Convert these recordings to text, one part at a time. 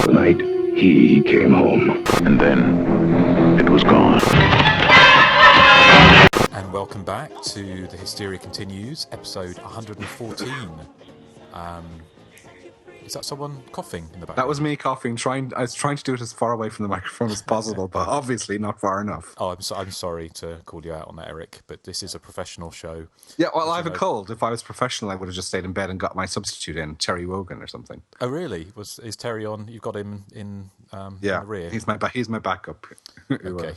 The night he came home. And then it was gone. And welcome back to the Hysteria Continues, episode 114. Is that someone coughing in the background? That was me coughing. I was trying to do it as far away from the microphone as possible, but obviously not far enough. Oh, I'm sorry to call you out on that, Erik, but this is a professional show. Yeah, well, I have a cold. If I was professional, I would have just stayed in bed and got my substitute in, Terry Wogan or something. Oh, really? Is Terry on? You've got him in yeah, the rear? He's my backup. Okay.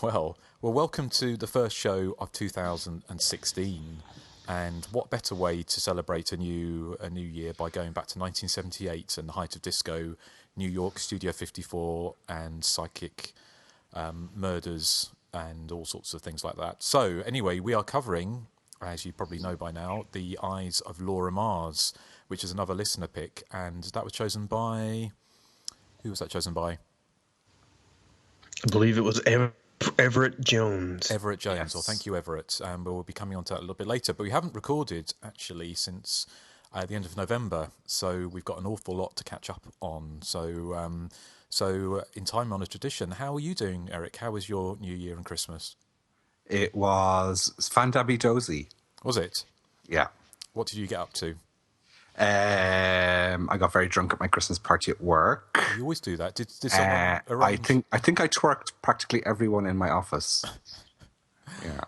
Well, welcome to the first show of 2016. And what better way to celebrate a new year by going back to 1978 and the height of disco, New York, Studio 54, and psychic murders and all sorts of things like that. So anyway, we are covering, as you probably know by now, The Eyes of Laura Mars, which is another listener pick, and that was chosen by... Who was that chosen by? I believe it was Everett Jones. Everett Jones. Yes. Well, thank you, Everett. We'll be coming on to that a little bit later. But we haven't recorded, actually, since the end of November. So we've got an awful lot to catch up on. So in time-honoured tradition, how are you doing, Erik? How was your New Year and Christmas? It was Fandabby-dozy. Was it? Yeah. What did you get up to? I got very drunk at my Christmas party at work. You always do that. Did someone arrange? I think I twerked practically everyone in my office. Yeah.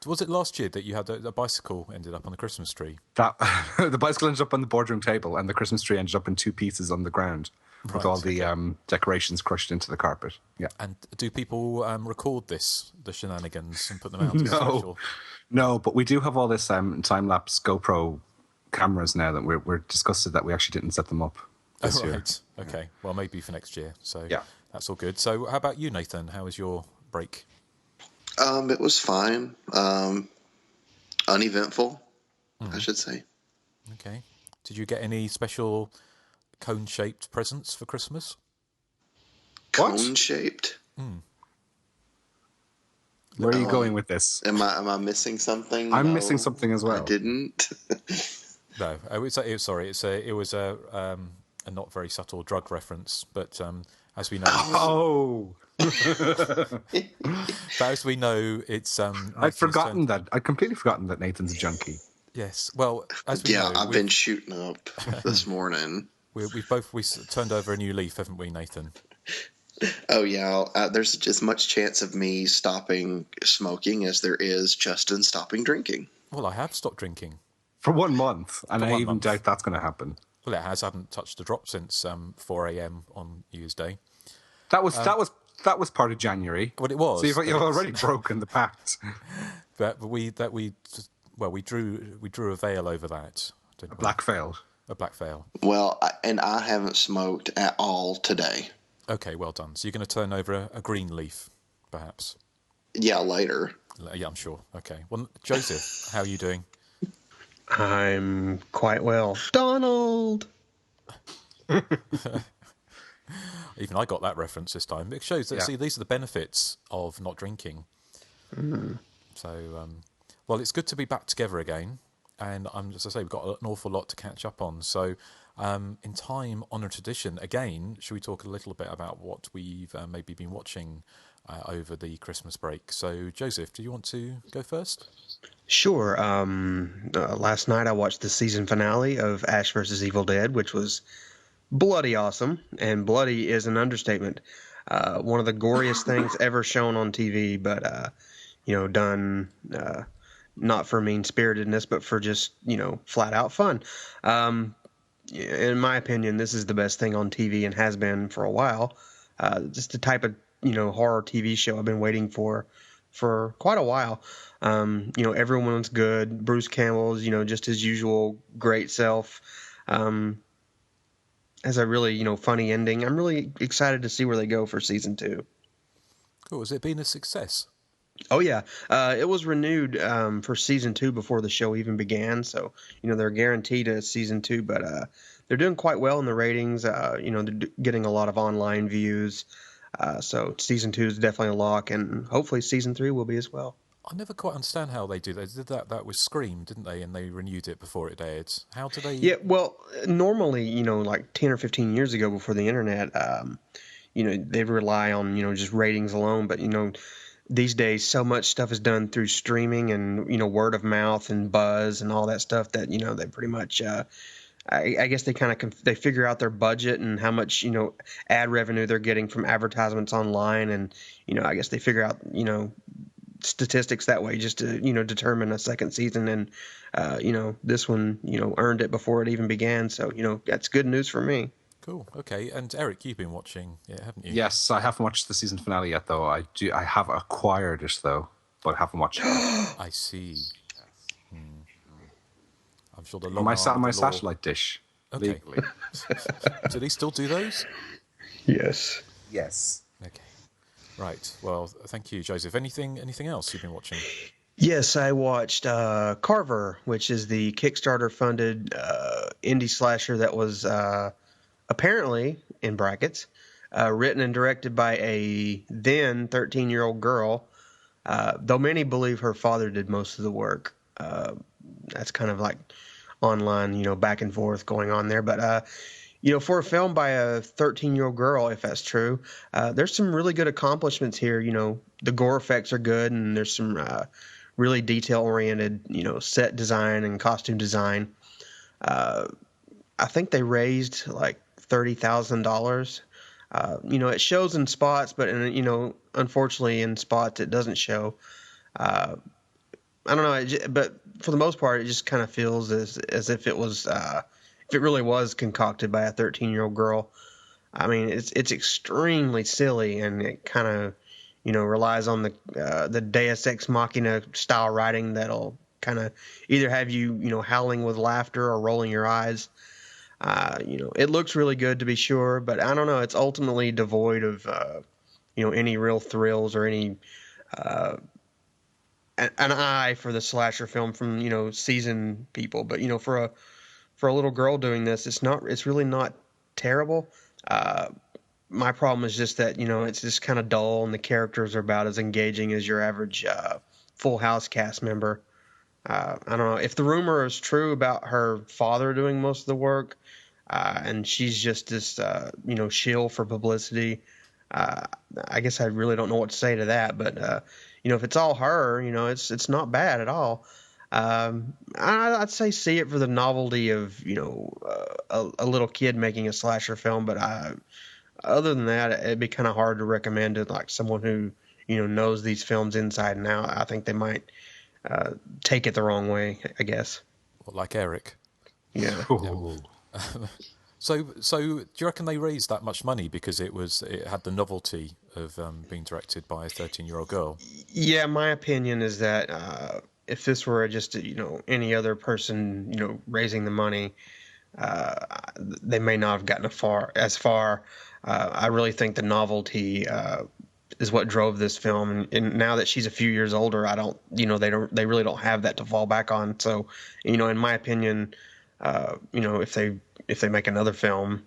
Was it last year that you had a bicycle ended up on the Christmas tree? The bicycle ended up on the boardroom table, and the Christmas tree ended up in two pieces on the ground, with all the decorations crushed into the carpet. Yeah. And do people record the shenanigans, and put them out? As social? No, but we do have all this time-lapse GoPro cameras now that we're disgusted that we actually didn't set them up this year. Right. Okay. Well, maybe for next year. So yeah, that's all good. So how about you, Nathan? How was your break? It was fine. Uneventful, I should say. Okay. Did you get any special cone-shaped presents for Christmas? Cone-shaped? Where are you going with this? Am I missing something? I'm missing something as well. I didn't. No. It was a not very subtle drug reference, but as we know... Oh! But as we know, it's... I'd completely forgotten that Nathan's a junkie. Yes. Well, as we know... I've been shooting up this morning. We've turned over a new leaf, haven't we, Nathan? Oh, yeah. There's as much chance of me stopping smoking as there is Justin stopping drinking. Well, I have stopped drinking. For 1 month, and I even doubt that's going to happen. Well, it has. I haven't touched a drop since 4 a.m. on New Year's Day. That was part of January. Well, it was. So you've already broken the pact. But we drew a veil over that. A black veil. A black veil. Well, I haven't smoked at all today. Okay, well done. So you're going to turn over a green leaf, perhaps? Yeah, later. Yeah, I'm sure. Okay. Well, Joseph, how are you doing? I'm quite well. Donald! Even I got that reference this time. It shows that, see, these are the benefits of not drinking. So, well, it's good to be back together again. And as I say, we've got an awful lot to catch up on. So, in time-honoured tradition, again, should we talk a little bit about what we've maybe been watching over the Christmas break? So, Joseph, do you want to go first? Sure. Last night I watched the season finale of Ash vs. Evil Dead, which was bloody awesome. And bloody is an understatement. One of the goriest things ever shown on TV, but, done not for mean-spiritedness, but for just, flat-out fun. In my opinion, this is the best thing on TV and has been for a while. Just the type of, horror TV show I've been waiting for quite a while. Everyone's good. Bruce Campbell's, just his usual great self. Has a really, funny ending. I'm really excited to see where they go for season 2. Cool. Has it been a success? Oh, yeah. It was renewed for season 2 before the show even began. So, they're guaranteed a season 2, but they're doing quite well in the ratings. They're getting a lot of online views. So season 2 is definitely a lock, and hopefully season 3 will be as well. I never quite understand how they do that. They did that with Scream, didn't they? And they renewed it before it aired. How do they? Yeah, well, normally, like 10 or 15 years ago before the internet, they rely on, just ratings alone. But, these days, so much stuff is done through streaming and, word of mouth and buzz and all that stuff that, they pretty much, I guess they kind of, they figure out their budget and how much, ad revenue they're getting from advertisements online. And, I guess they figure out, statistics that way just to determine a second season. And this one earned it before it even began, so that's good news for me. Cool. Okay. And Eric, you've been watching it, haven't you? Yes, I haven't watched the season finale yet, though. I have acquired it, though, but haven't watched it. I see. I'm sure the On my satellite dish. Okay. Legally. Do they still do those? Yes. Yes. Okay. Right. Well, thank you, Joseph. Anything else you've been watching? Yes, I watched Carver, which is the Kickstarter-funded indie slasher that was apparently, in brackets, written and directed by a then 13-year-old girl, though many believe her father did most of the work. That's kind of like online, back and forth going on there. But, for a film by a 13-year-old girl, if that's true, there's some really good accomplishments here. The gore effects are good, and there's some really detail-oriented, set design and costume design. I think they raised like $30,000. It shows in spots, but unfortunately in spots it doesn't show. I don't know, but for the most part, it just kind of feels as if it was, if it really was concocted by a 13-year-old girl. I mean, it's extremely silly, and it kind of, relies on the Deus Ex Machina style writing that'll kind of either have you, howling with laughter or rolling your eyes. It looks really good to be sure, but I don't know. It's ultimately devoid of, any real thrills or any an eye for the slasher film from seasoned people. But for a little girl doing this, it's really not terrible. My problem is just that it's just kind of dull, and the characters are about as engaging as your average Full House cast member. I don't know if the rumor is true about her father doing most of the work, and she's just this shill for publicity. I guess I really don't know what to say to that, but if it's all her, it's not bad at all. I'd say see it for the novelty of a little kid making a slasher film, but other than that, it'd be kind of hard to recommend to like someone who knows these films inside and out. I think they might take it the wrong way, I guess. Well, like Erik. Yeah. So do you reckon they raised that much money because it had the novelty of being directed by a 13-year-old girl? Yeah, my opinion is that if this were just any other person raising the money, they may not have gotten as far. I really think the novelty is what drove this film, and now that she's a few years older, they really don't have that to fall back on. So, in my opinion, if they make another film,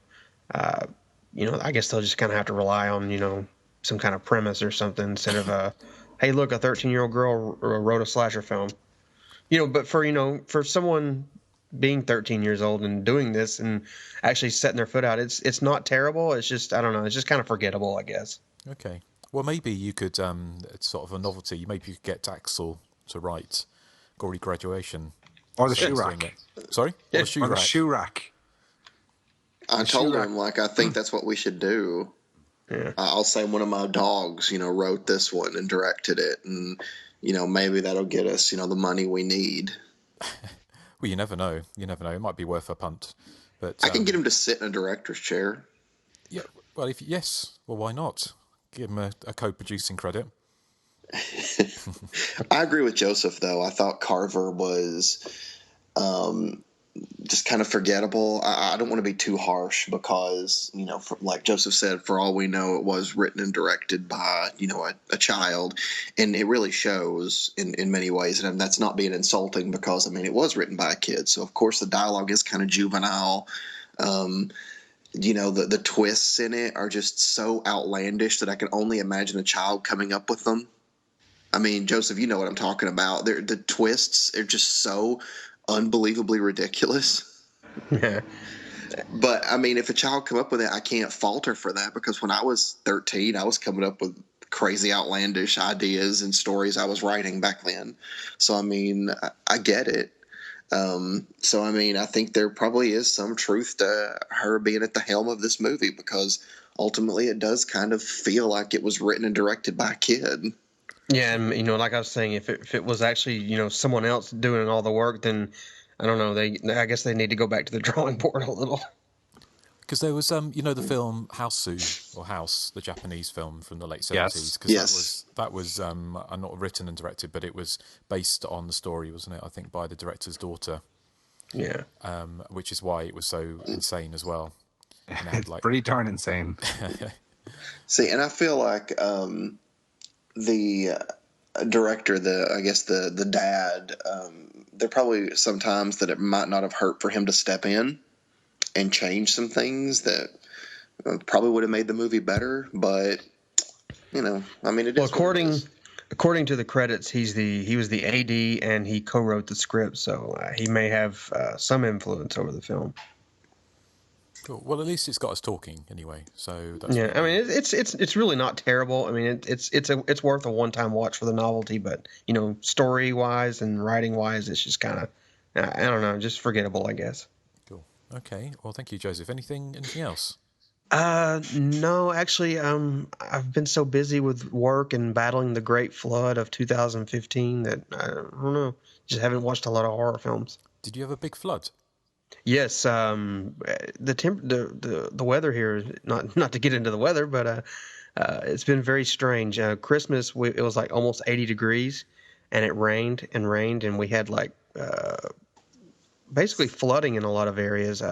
I guess they'll just kind of have to rely on some kind of premise or something instead of hey, look, a 13-year-old girl wrote a slasher film. But for someone being 13 years old and doing this and actually setting their foot out, it's not terrible. It's just, I don't know, it's just kind of forgettable, I guess. Okay. Well, maybe you could, it's sort of a novelty, maybe you could get Axel to write Gory Graduation. Or the shoe rack. Sorry? Yeah. Or The shoe rack. I told him, I think that's what we should do. Yeah. I'll say one of my dogs, wrote this one and directed it. And, maybe that'll get us, the money we need. Well, you never know. It might be worth a punt. But I can get him to sit in a director's chair. Yeah. Well, well, why not? Give him a co-producing credit. I agree with Joseph, though. I thought Carver was just kind of forgettable. I don't want to be too harsh because, like Joseph said, for all we know, it was written and directed by, a child. And it really shows in many ways. And that's not being insulting because, it was written by a kid. So, of course, the dialogue is kind of juvenile. The twists in it are just so outlandish that I can only imagine a child coming up with them. I mean, Joseph, you know what I'm talking about. The twists are just so unbelievably ridiculous. Yeah. But I mean, if a child come up with it, I can't fault her for that, because when I was 13, I was coming up with crazy, outlandish ideas and stories I was writing back then. So I mean, I get it. So I mean, I think there probably is some truth to her being at the helm of this movie, because ultimately it does kind of feel like it was written and directed by a kid. Yeah, and like I was saying, if it was actually someone else doing all the work, then I don't know. I guess they need to go back to the drawing board a little. Because there was the film House, the Japanese film from the late 70s. Yes. Because Yes. that was not written and directed, but it was based on the story, wasn't it? I think by the director's daughter. Yeah. Which is why it was so insane as well. And it had, It's pretty darn insane. See, and I feel like the director, the dad, there probably sometimes that it might not have hurt for him to step in and change some things that probably would have made the movie better. But I mean, Well, according to the credits, he was the AD and he co-wrote the script, so he may have some influence over the film. Cool. Well, at least it's got us talking anyway. So that's I mean, it's really not terrible. I mean, it's worth a one-time watch for the novelty, but story wise and writing wise, it's just kind of I don't know, just forgettable, I guess. cool. Okay. Well, thank you, Joseph. Anything else? No, actually, I've been so busy with work and battling the Great Flood of 2015 that I don't know, just haven't watched a lot of horror films. Did you have a big flood? Yes, the weather here is not to get into the weather, but it's been very strange. Christmas, it was like almost 80 degrees, and it rained and rained, and we had like basically flooding in a lot of areas.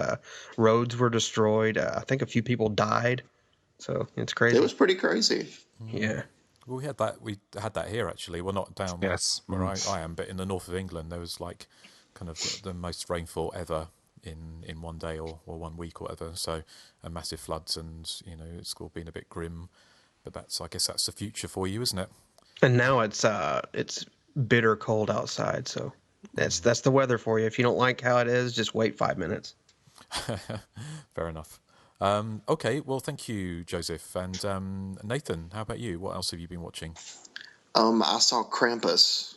Roads were destroyed. I think a few people died. So it's crazy. it was pretty crazy. Yeah. Well, we had that here actually. Well, not down Yes. where I am, but in the north of England, there was like kind of the most rainfall ever in one day or 1 week or whatever. So, massive floods, and it's all been a bit grim. But I guess that's the future for you, isn't it? And now it's bitter cold outside, so that's the weather for you. If you don't like how it is, just wait 5 minutes. Fair enough. Okay, well, thank you, Joseph. And Nathan, how about you? What else have you been watching? I saw Krampus,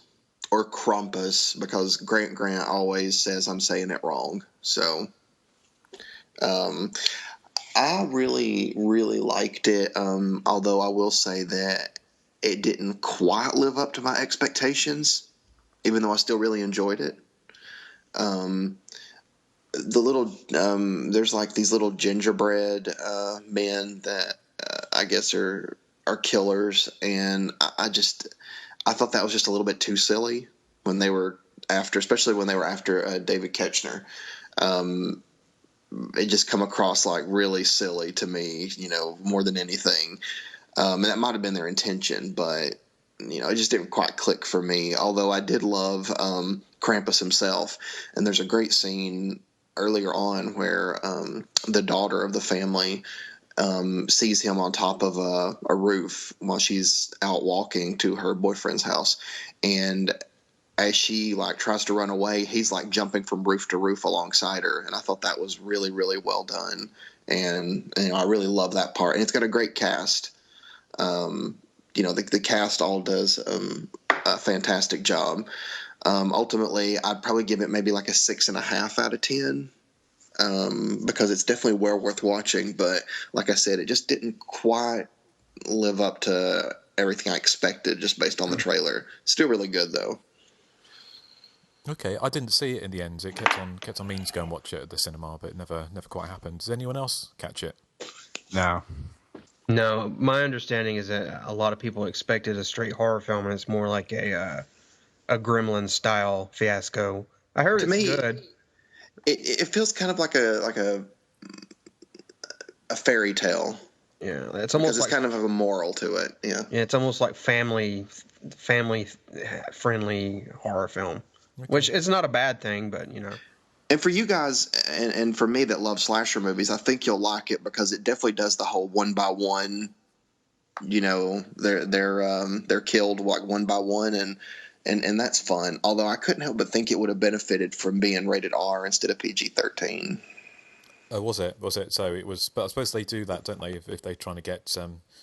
or Krampus, because Grant always says I'm saying it wrong. So, I really, really liked it. Although I will say that it didn't quite live up to my expectations, even though I still really enjoyed it. The little there's like these little gingerbread men that I guess are killers, and I thought that was just a little bit too silly when they were especially when they were after David Ketchner. It just come across like really silly to me, more than anything. And that might have been their intention, but it just didn't quite click for me. Although I did love Krampus himself, and there's a great scene earlier on where the daughter of the family sees him on top of a roof while she's out walking to her boyfriend's house, and as she like tries to run away, he's like jumping from roof to roof alongside her, and I thought that was really, really well done. And I really love that part, and it's got a great cast. The cast all does a fantastic job. Ultimately, I'd probably give it maybe like a 6.5 out of 10, because it's definitely well worth watching. But like I said, it just didn't quite live up to everything I expected just based on the trailer. Still really good though. Okay, I didn't see it in the end. It kept on meaning to go and watch it at the cinema, but it never quite happened. Does anyone else catch it? No. No, my understanding is that a lot of people expected a straight horror film, and it's more like a Gremlin style fiasco. I heard it's good. It feels kind of like a fairy tale. Yeah, it's almost because it's kind of a moral to it. Yeah, it's almost like family friendly horror film, which is not a bad thing, but And for you guys, and for me that love slasher movies, I think you'll like it because it definitely does the whole one by one they're killed like one by one, and that's fun. Although I couldn't help but think it would have benefited from being rated R instead of PG-13. Oh, was it? So it was. But I suppose they do that, don't they? If they're trying to get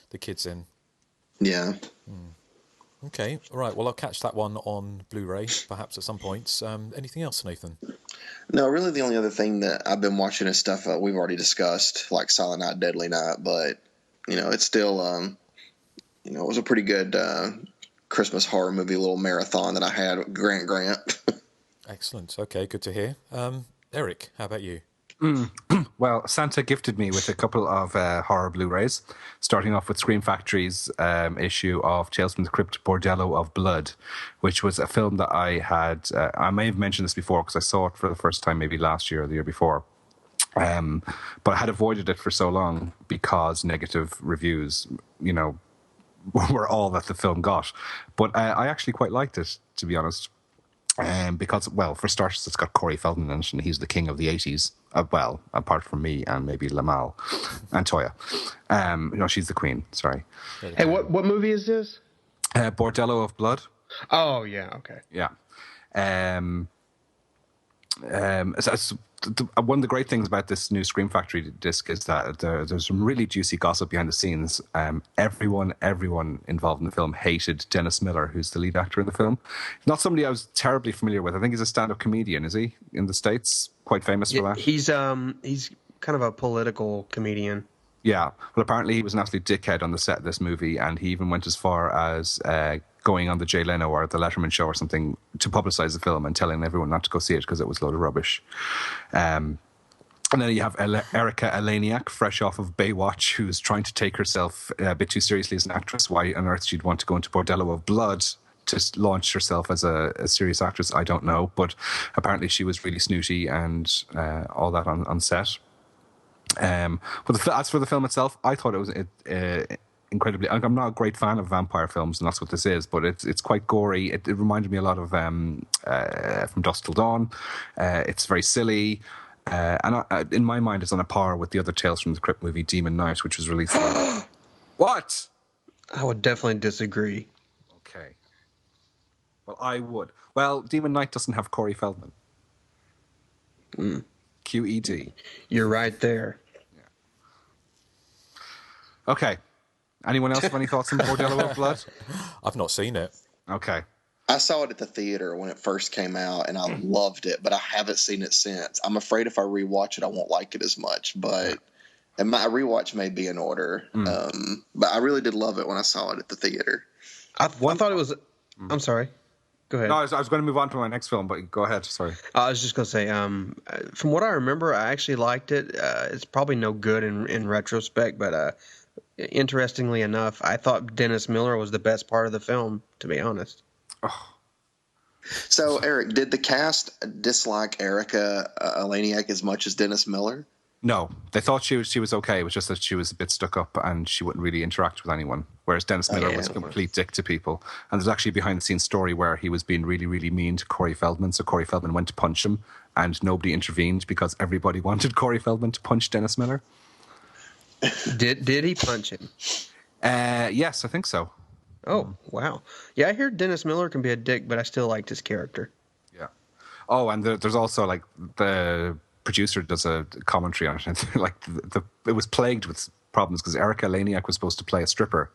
the kids in. Yeah. Okay. All right. Well, I'll catch that one on Blu-ray perhaps at some point. Anything else, Nathan? No, really, the only other thing that I've been watching is stuff we've already discussed, like Silent Night, Deadly Night. But it's still, it was a pretty good Christmas horror movie little marathon that I had with Grant. Excellent. Okay, good to hear. Erik, how about you? Well, Santa gifted me with a couple of horror Blu-rays, starting off with Scream Factory's issue of Tales from the Crypt, Bordello of Blood, which was a film that I had, I may have mentioned this before because I saw it for the first time maybe last year or the year before, but I had avoided it for so long because negative reviews, were all that the film got. But I actually quite liked it, to be honest. Because, well, for starters, it's got Corey Feldman in it, and he's the king of the 80s. Well, apart from me and maybe Lamal and Toya. She's the queen, sorry. Hey, what movie is this? Bordello of Blood. Oh, yeah, okay. Yeah. One of the great things about this new Scream Factory disc is that there's some really juicy gossip behind the scenes. Everyone involved in the film hated Dennis Miller, who's the lead actor in the film. Not somebody I was terribly familiar with. I think he's a stand-up comedian, is he, in the States? Quite famous for that? He's kind of a political comedian. Yeah. Well, apparently he was an absolute dickhead on the set of this movie, and he even went as far as going on the Jay Leno or the Letterman show or something to publicize the film and telling everyone not to go see it because it was a load of rubbish. And then you have Erika Eleniak, fresh off of Baywatch, who's trying to take herself a bit too seriously as an actress. Why on earth she'd want to go into Bordello of Blood to launch herself as a serious actress, I don't know. But apparently she was really snooty and all that on set. But as for the film itself, I thought it was incredibly. I'm not a great fan of vampire films, and that's what this is. But it's quite gory. It reminded me a lot of From Dusk Till Dawn. It's very silly, and in my mind, it's on a par with the other Tales from the Crypt movie, Demon Knight, which was released. What? I would definitely disagree. Okay. Well, I would. Well, Demon Knight doesn't have Corey Feldman. QED. You're right there. Okay. Anyone else have any thoughts on Bordello of Blood? I've not seen it. Okay. I saw it at the theater when it first came out, and I loved it, but I haven't seen it since. I'm afraid if I rewatch it, I won't like it as much, and my rewatch may be in order. But I really did love it when I saw it at the theater. I thought it was... I'm sorry. Go ahead. No, I was going to move on to my next film, but go ahead. Sorry. I was just going to say, from what I remember, I actually liked it. It's probably no good in retrospect, but interestingly enough, I thought Dennis Miller was the best part of the film, to be honest. Oh. So, Erik, did the cast dislike Erika Eleniak as much as Dennis Miller? No, they thought she was okay. It was just that she was a bit stuck up and she wouldn't really interact with anyone. Whereas Dennis Miller was a complete dick to people. And there's actually a behind-the-scenes story where he was being really, really mean to Corey Feldman. So Corey Feldman went to punch him and nobody intervened because everybody wanted Corey Feldman to punch Dennis Miller. Did he punch him? Yes, I think so. Oh, wow. Yeah, I hear Dennis Miller can be a dick, but I still liked his character. Yeah. Oh, and there's also like the producer does a commentary on it. Like it was plagued with problems because Erika Eleniak was supposed to play a stripper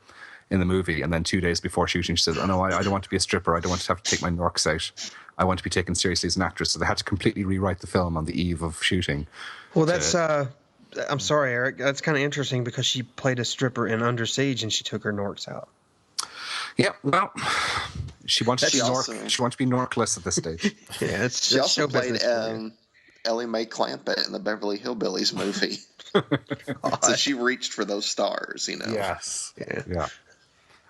in the movie, and then 2 days before shooting, she said, "Oh no, I don't want to be a stripper. I don't want to have to take my Norks out. I want to be taken seriously as an actress." So they had to completely rewrite the film on the eve of shooting. Well, that's. I'm sorry, Erik. That's kind of interesting because she played a stripper in Under Siege, and she took her Norks out. Yeah, well, she wants to be Norkless at this stage. Yeah, she also played Ellie Mae Clampett in the Beverly Hillbillies movie. So she reached for those stars, Yes. Yeah.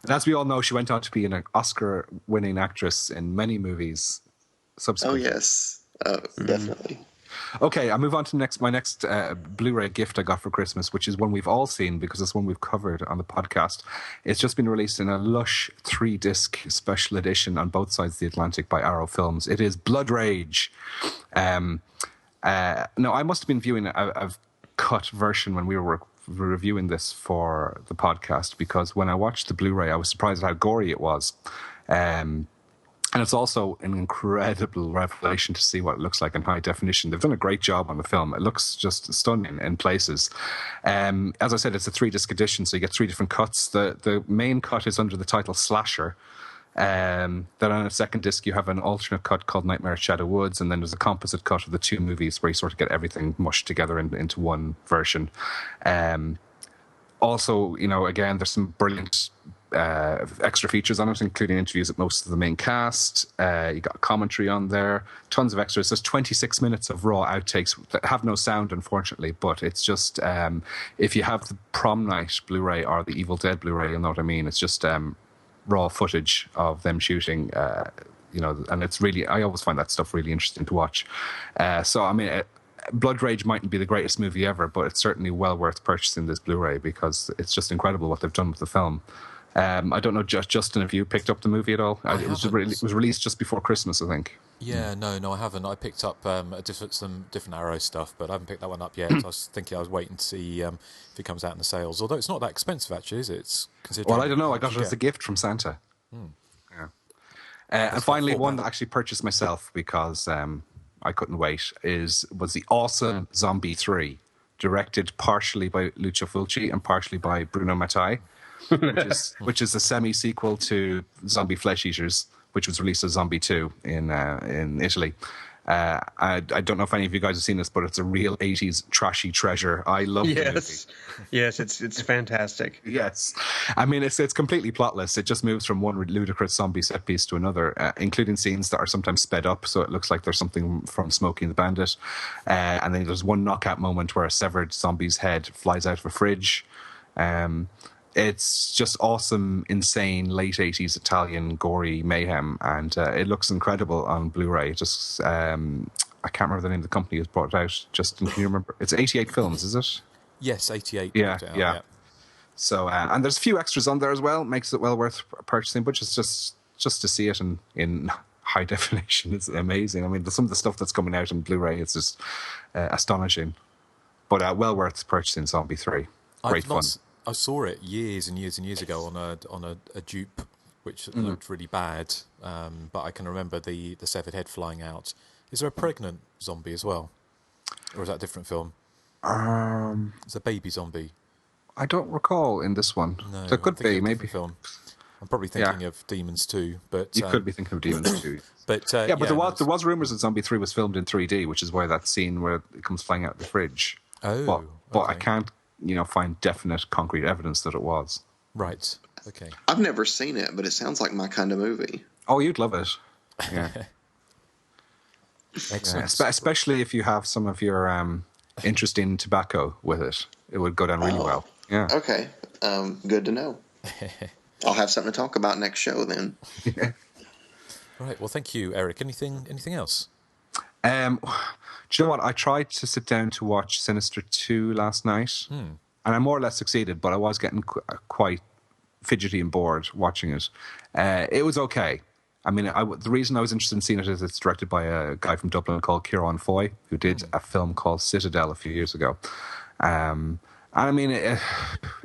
And as we all know, she went on to be an Oscar-winning actress in many movies subsequently. Oh, yes. Definitely. Okay, I move on to my next Blu-ray gift I got for Christmas, which is one we've all seen because it's one we've covered on the podcast. It's just been released in a lush 3-disc special edition on both sides of the Atlantic by Arrow Films. It is Blood Rage. No, I must have been viewing a cut version when we were reviewing this for the podcast because when I watched the Blu-ray, I was surprised at how gory it was. And it's also an incredible revelation to see what it looks like in high definition. They've done a great job on the film. It looks just stunning in places. As I said, it's a 3-disc edition, so you get 3 different cuts. The main cut is under the title Slasher. Then on a second disc, you have an alternate cut called Nightmare at Shadow Woods, and then there's a composite cut of the 2 movies where you sort of get everything mushed together into one version. Also, again, there's some brilliant extra features on it, including interviews with most of the main cast. You got commentary on there, tons of extras. There's 26 minutes of raw outtakes that have no sound, unfortunately, but it's just if you have the Prom Night Blu-ray or the Evil Dead Blu-ray, you'll know what I mean. It's just raw footage of them shooting, and it's really, I always find that stuff really interesting to watch. So, I mean, Blood Rage mightn't be the greatest movie ever, but it's certainly well worth purchasing this Blu-ray because it's just incredible what they've done with the film. I don't know, Justin, if you picked up the movie at all? It was released just before Christmas, I think. Yeah, no, I haven't. I picked up some different Arrow stuff, but I haven't picked that one up yet. I was waiting to see if it comes out in the sales. Although it's not that expensive, actually, is it? It's considerable. Well, I don't know. I got it as a gift from Santa. Yeah. And finally, one that I actually purchased myself because I couldn't wait was the awesome Zombie 3, directed partially by Lucio Fulci and partially by Bruno Mattei. which is a semi-sequel to Zombie Flesh Eaters, which was released as Zombie 2 in Italy. I don't know if any of you guys have seen this, but it's a real 80s trashy treasure. I love the movie. Yes, it's fantastic. Yes. I mean, it's completely plotless. It just moves from one ludicrous zombie set piece to another, including scenes that are sometimes sped up, so it looks like there's something from Smokey and the Bandit. And then there's one knockout moment where a severed zombie's head flies out of a fridge. It's just awesome, insane, late 80s Italian gory mayhem, and it looks incredible on Blu-ray. Just I can't remember the name of the company who's brought it out. Justin, can you remember? It's 88 Films, is it? Yes, 88. Yeah. So, and there's a few extras on there as well. Makes it well worth purchasing, but just to see it in high definition is amazing. I mean, some of the stuff that's coming out on Blu-ray is just astonishing. But well worth purchasing Zombie 3. Great fun. I saw it years and years and years ago on a dupe, which looked really bad. But I can remember the severed head flying out. Is there a pregnant zombie as well, or is that a different film? It's a baby zombie. I don't recall in this one. No, there could be maybe. Film. I'm probably thinking of Demons 2, but you could be thinking of Demons 2. But there was rumors that Zombie 3 was filmed in 3D, which is why that scene where it comes flying out of the fridge. Oh, but I can't. Find definite, concrete evidence that it was. Right. Okay. I've never seen it, but it sounds like my kind of movie. Oh, you'd love it. Yeah. Excellent. Yeah, especially if you have some of your interest in tobacco with it. It would go down really well. Yeah. Okay. Good to know. I'll have something to talk about next show then. Yeah. All right. Well, thank you, Erik. Anything else? Do you know what? I tried to sit down to watch Sinister 2 last night, and I more or less succeeded, but I was getting quite fidgety and bored watching it. It was okay. I mean, the reason I was interested in seeing it is it's directed by a guy from Dublin called Ciarán Foy, who did a film called Citadel a few years ago. And I mean,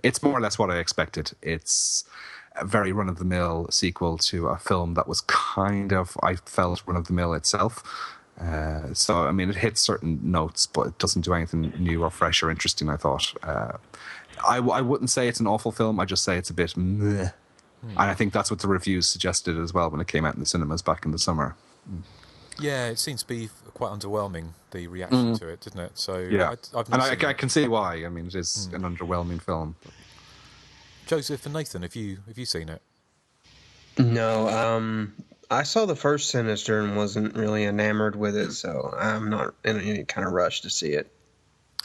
it's more or less what I expected. It's a very run-of-the-mill sequel to a film that was kind of, I felt, run-of-the-mill itself. So, I mean, it hits certain notes, but it doesn't do anything new or fresh or interesting, I thought. I wouldn't say it's an awful film. I just say it's a bit meh. And I think that's what the reviews suggested as well when it came out in the cinemas back in the summer. Yeah, it seems to be quite underwhelming, the reaction to it, didn't it? So yeah. I can see why. I mean, it is an underwhelming film. Joseph and Nathan, have you seen it? No, I saw the first Sinister and wasn't really enamored with it, so I'm not in any kind of rush to see it.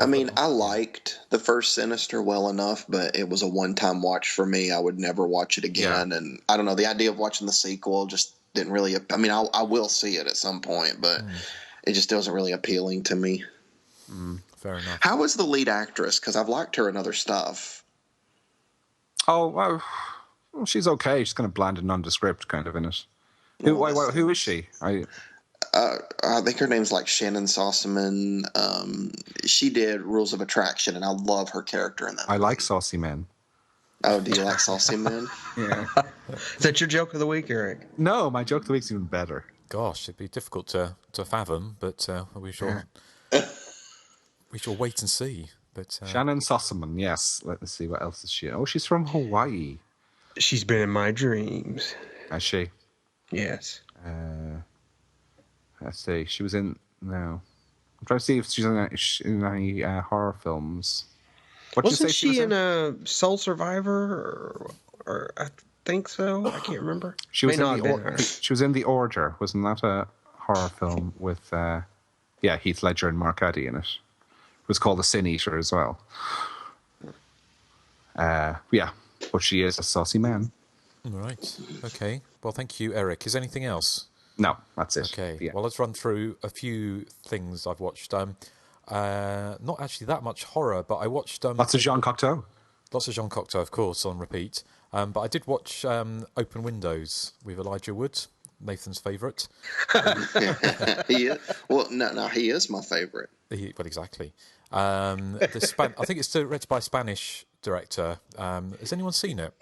I mean, I liked the first Sinister well enough, but it was a one-time watch for me. I would never watch it again, and I don't know, the idea of watching the sequel just didn't really, I mean, I will see it at some point, but it just wasn't really appealing to me. Fair enough. How was the lead actress? Because I've liked her in other stuff. Oh, well, she's okay. She's kind of bland and nondescript kind of in it. Who is she? I think her name's like Shannon Sossaman. She did Rules of Attraction, and I love her character in that. I movie. like saucy men. Oh, do you like Saucy Men? Yeah. Is that your joke of the week, Erik? No, my joke of the week's even better. Gosh, it'd be difficult to fathom, but we shall wait and see. But Shannon Sossaman, yes. Let me see, what else is she? Oh, she's from Hawaii. She's been in my dreams. Is she? Yes. Let's see. She was in. No, I'm trying to see if she's in any horror films. What did you Wasn't say she was in a Soul Survivor? Or I think so. I can't remember. She was May in not the have been her. She was in The Order. Wasn't that a horror film with Heath Ledger and Mark Addy in it? It was called The Sin Eater as well. Yeah, but she is a saucy man. right, okay. Well, thank you, Erik. Is there anything else? No, that's it. Okay. Yeah. Well, let's run through a few things I've watched. Not actually that much horror, but I watched Lots of Jean Cocteau. lots of Jean Cocteau, of course, on repeat. But I did watch Open Windows with Elijah Wood, Nathan's favourite. He is my favorite. Well, exactly. I think it's directed by a Spanish director. Has anyone seen it?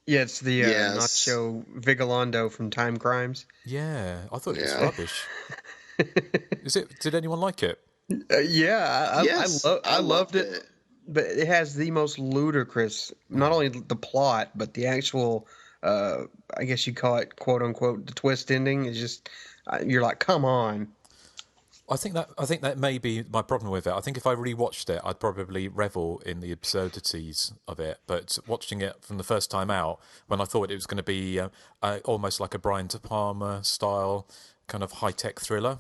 Yeah, it's the Yes. Nacho Vigalondo from Time Crimes. Yeah, I thought it was Yeah. rubbish. Is it? Did anyone like it? Yes, I loved it. But it has the most ludicrous, not only the plot, but the actual, I guess you call it, quote unquote, the twist ending is just, you're like, come on. I think that may be my problem with it. I think if I rewatched it, I'd probably revel in the absurdities of it. But watching it from the first time out, when I thought it was going to be almost like a Brian De Palma style kind of high-tech thriller,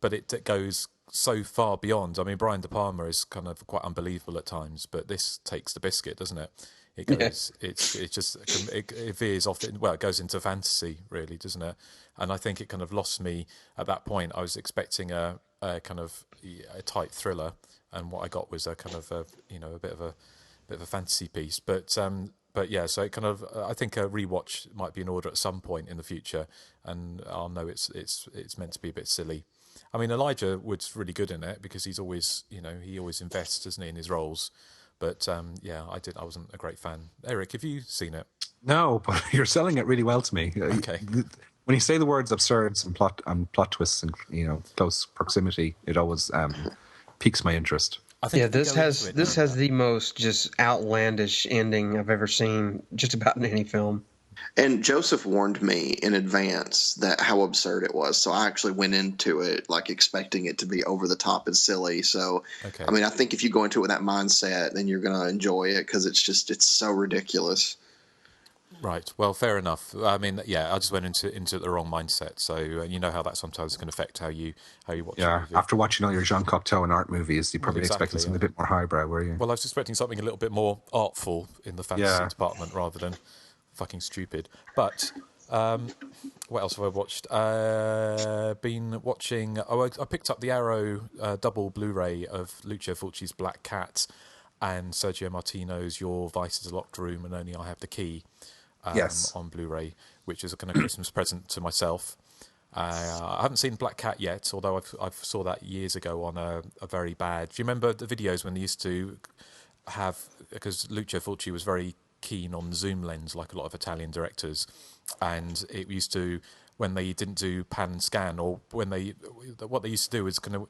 but it goes so far beyond. I mean, Brian De Palma is kind of quite unbelievable at times, but this takes the biscuit, doesn't it? It goes, it veers off. Well, it goes into fantasy, really, doesn't it? And I think it kind of lost me at that point. I was expecting a kind of a tight thriller, and what I got was a kind of a bit of a fantasy piece. But yeah, so it kind of I think a rewatch might be in order at some point in the future, and I'll know it's meant to be a bit silly. I mean, Elijah Wood's really good in it because he's always he always invests, doesn't he, in his roles. But yeah, I wasn't a great fan. Erik, have you seen it? No, but you're selling it really well to me. Okay. When you say the words absurds and plot twists and close proximity, it always piques my interest. I think Yeah, if we this go has into it, the most just outlandish ending I've ever seen, just about in any film. And Joseph warned me in advance that how absurd it was. So I actually went into it like expecting it to be over the top and silly. So, Okay. I mean, I think if you go into it with that mindset, then you're going to enjoy it because it's so ridiculous. Right. Well, fair enough. I mean, yeah, I just went into the wrong mindset. So you know how that sometimes can affect how you watch a Yeah, movie. after watching all your Jean Cocteau and art movies, you probably exactly, expected something a bit more highbrow, were you? Well, I was expecting something a little bit more artful in the fantasy Yeah. department rather than fucking stupid. But what else have I watched? Been watching. I picked up the Arrow double Blu-ray of Lucio Fulci's Black Cat and Sergio Martino's Your Vice Is a Locked Room and Only I Have the Key. Yes. On Blu-ray, which is a kind of Christmas present to myself. I haven't seen Black Cat yet, although I saw that years ago on a very bad. Do you remember the videos when they used to have, because Lucio Fulci was very keen on zoom lens, like a lot of Italian directors, and it used to, when they didn't do pan and scan, or what they used to do is kind of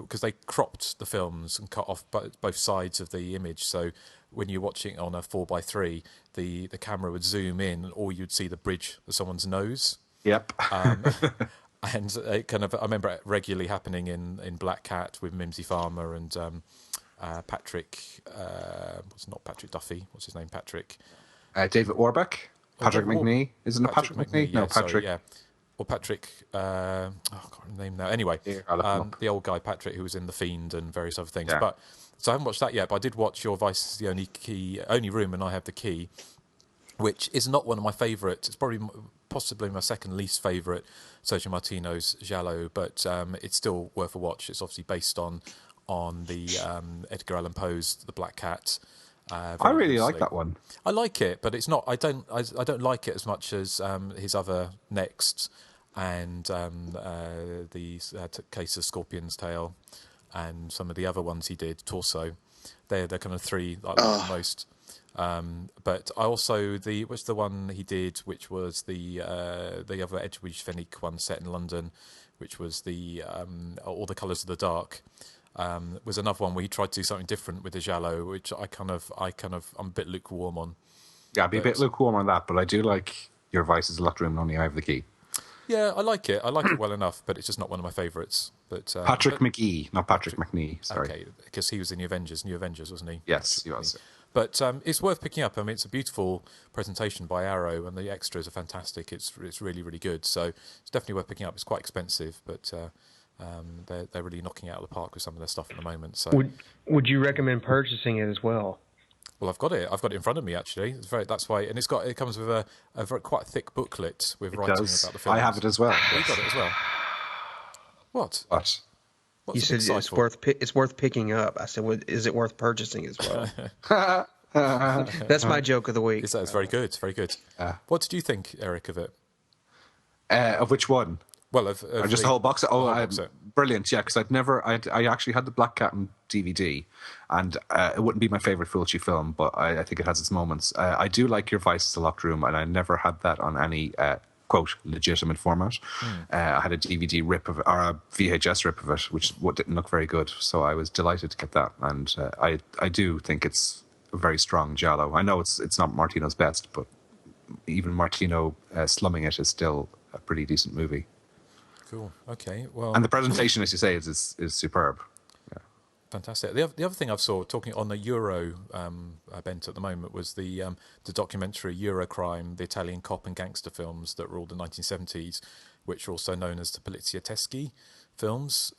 because they cropped the films and cut off both sides of the image, so when you're watching on a 4:3, the camera would zoom in and all you'd see the bridge of someone's nose. Yep. And it kind of, I remember it regularly happening in Black Cat with Mimsy Farmer and Patrick, what's not Patrick Duffy, what's his name, Patrick? David Warbeck? Patrick McNee? Isn't it Patrick McNee? No, yeah, sorry, Patrick. yeah. Or Patrick, I can't remember the name now. Anyway, I'll look him up. the old guy Patrick who was in The Fiend and various other things. Yeah. But so I haven't watched that yet, but I did watch Your Vice Is the Only Room and I Have the Key, which is not one of my favourites. It's probably possibly my second least favourite Sergio Martino's giallo, but it's still worth a watch. It's obviously based on the Edgar Allan Poe's The Black Cat. I really like that one. I like it, but it's not. I don't like it as much as his other next. and the Case of Scorpion's Tail, and some of the other ones he did, Torso. They're kind of three I like the most. But I also what's the one he did, which was the other Edwidge Fenwick one set in London, which was the All the Colours of the Dark. Was another one where he tried to do something different with the giallo, which I'm a bit lukewarm on. Yeah, I'd be a bit lukewarm on that, but I do like Your Vice is a Locked Room and Only I Have the Key. Yeah, I like it. I like it well enough, but it's just not one of my favourites. But Patrick McGee, not Patrick McNee. Sorry. Okay, because he was in the Avengers, New Avengers, wasn't he? Yes, he was. But it's worth picking up. I mean, it's a beautiful presentation by Arrow, and the extras are fantastic. It's really, really good. So it's definitely worth picking up. It's quite expensive, but they're really knocking it out of the park with some of their stuff at the moment. So would you recommend purchasing it as well? Well, I've got it. I've got it in front of me actually. That's why, and it comes with a very quite thick booklet with writing about the film. I have it as well. Oh, you got it as well. What? What? What's You said it's worth picking up. I said, is it worth purchasing as well? That's my joke of the week. It's very good. It's very good. What did you think, Eric, of it? Of which one? Well, of just the whole box set. box set. Brilliant! Yeah, because I actually had the Black Cat on DVD, and it wouldn't be my favorite Fulci film, but I think it has its moments. I do like Your Vice is a Locked Room, and I never had that on any quote legitimate format. I had a DVD rip of it, or a VHS rip of it, which didn't look very good. So I was delighted to get that, and I do think it's a very strong giallo. I know it's not Martino's best, but even Martino slumming it is still a pretty decent movie. Cool. Okay. Well, and the presentation, as you say, is superb. Yeah. Fantastic. The other thing I've saw talking on the Euro bent at the moment was the documentary Eurocrime, the Italian cop and gangster films that ruled the 1970s, which are also known as the Polizioteschi films,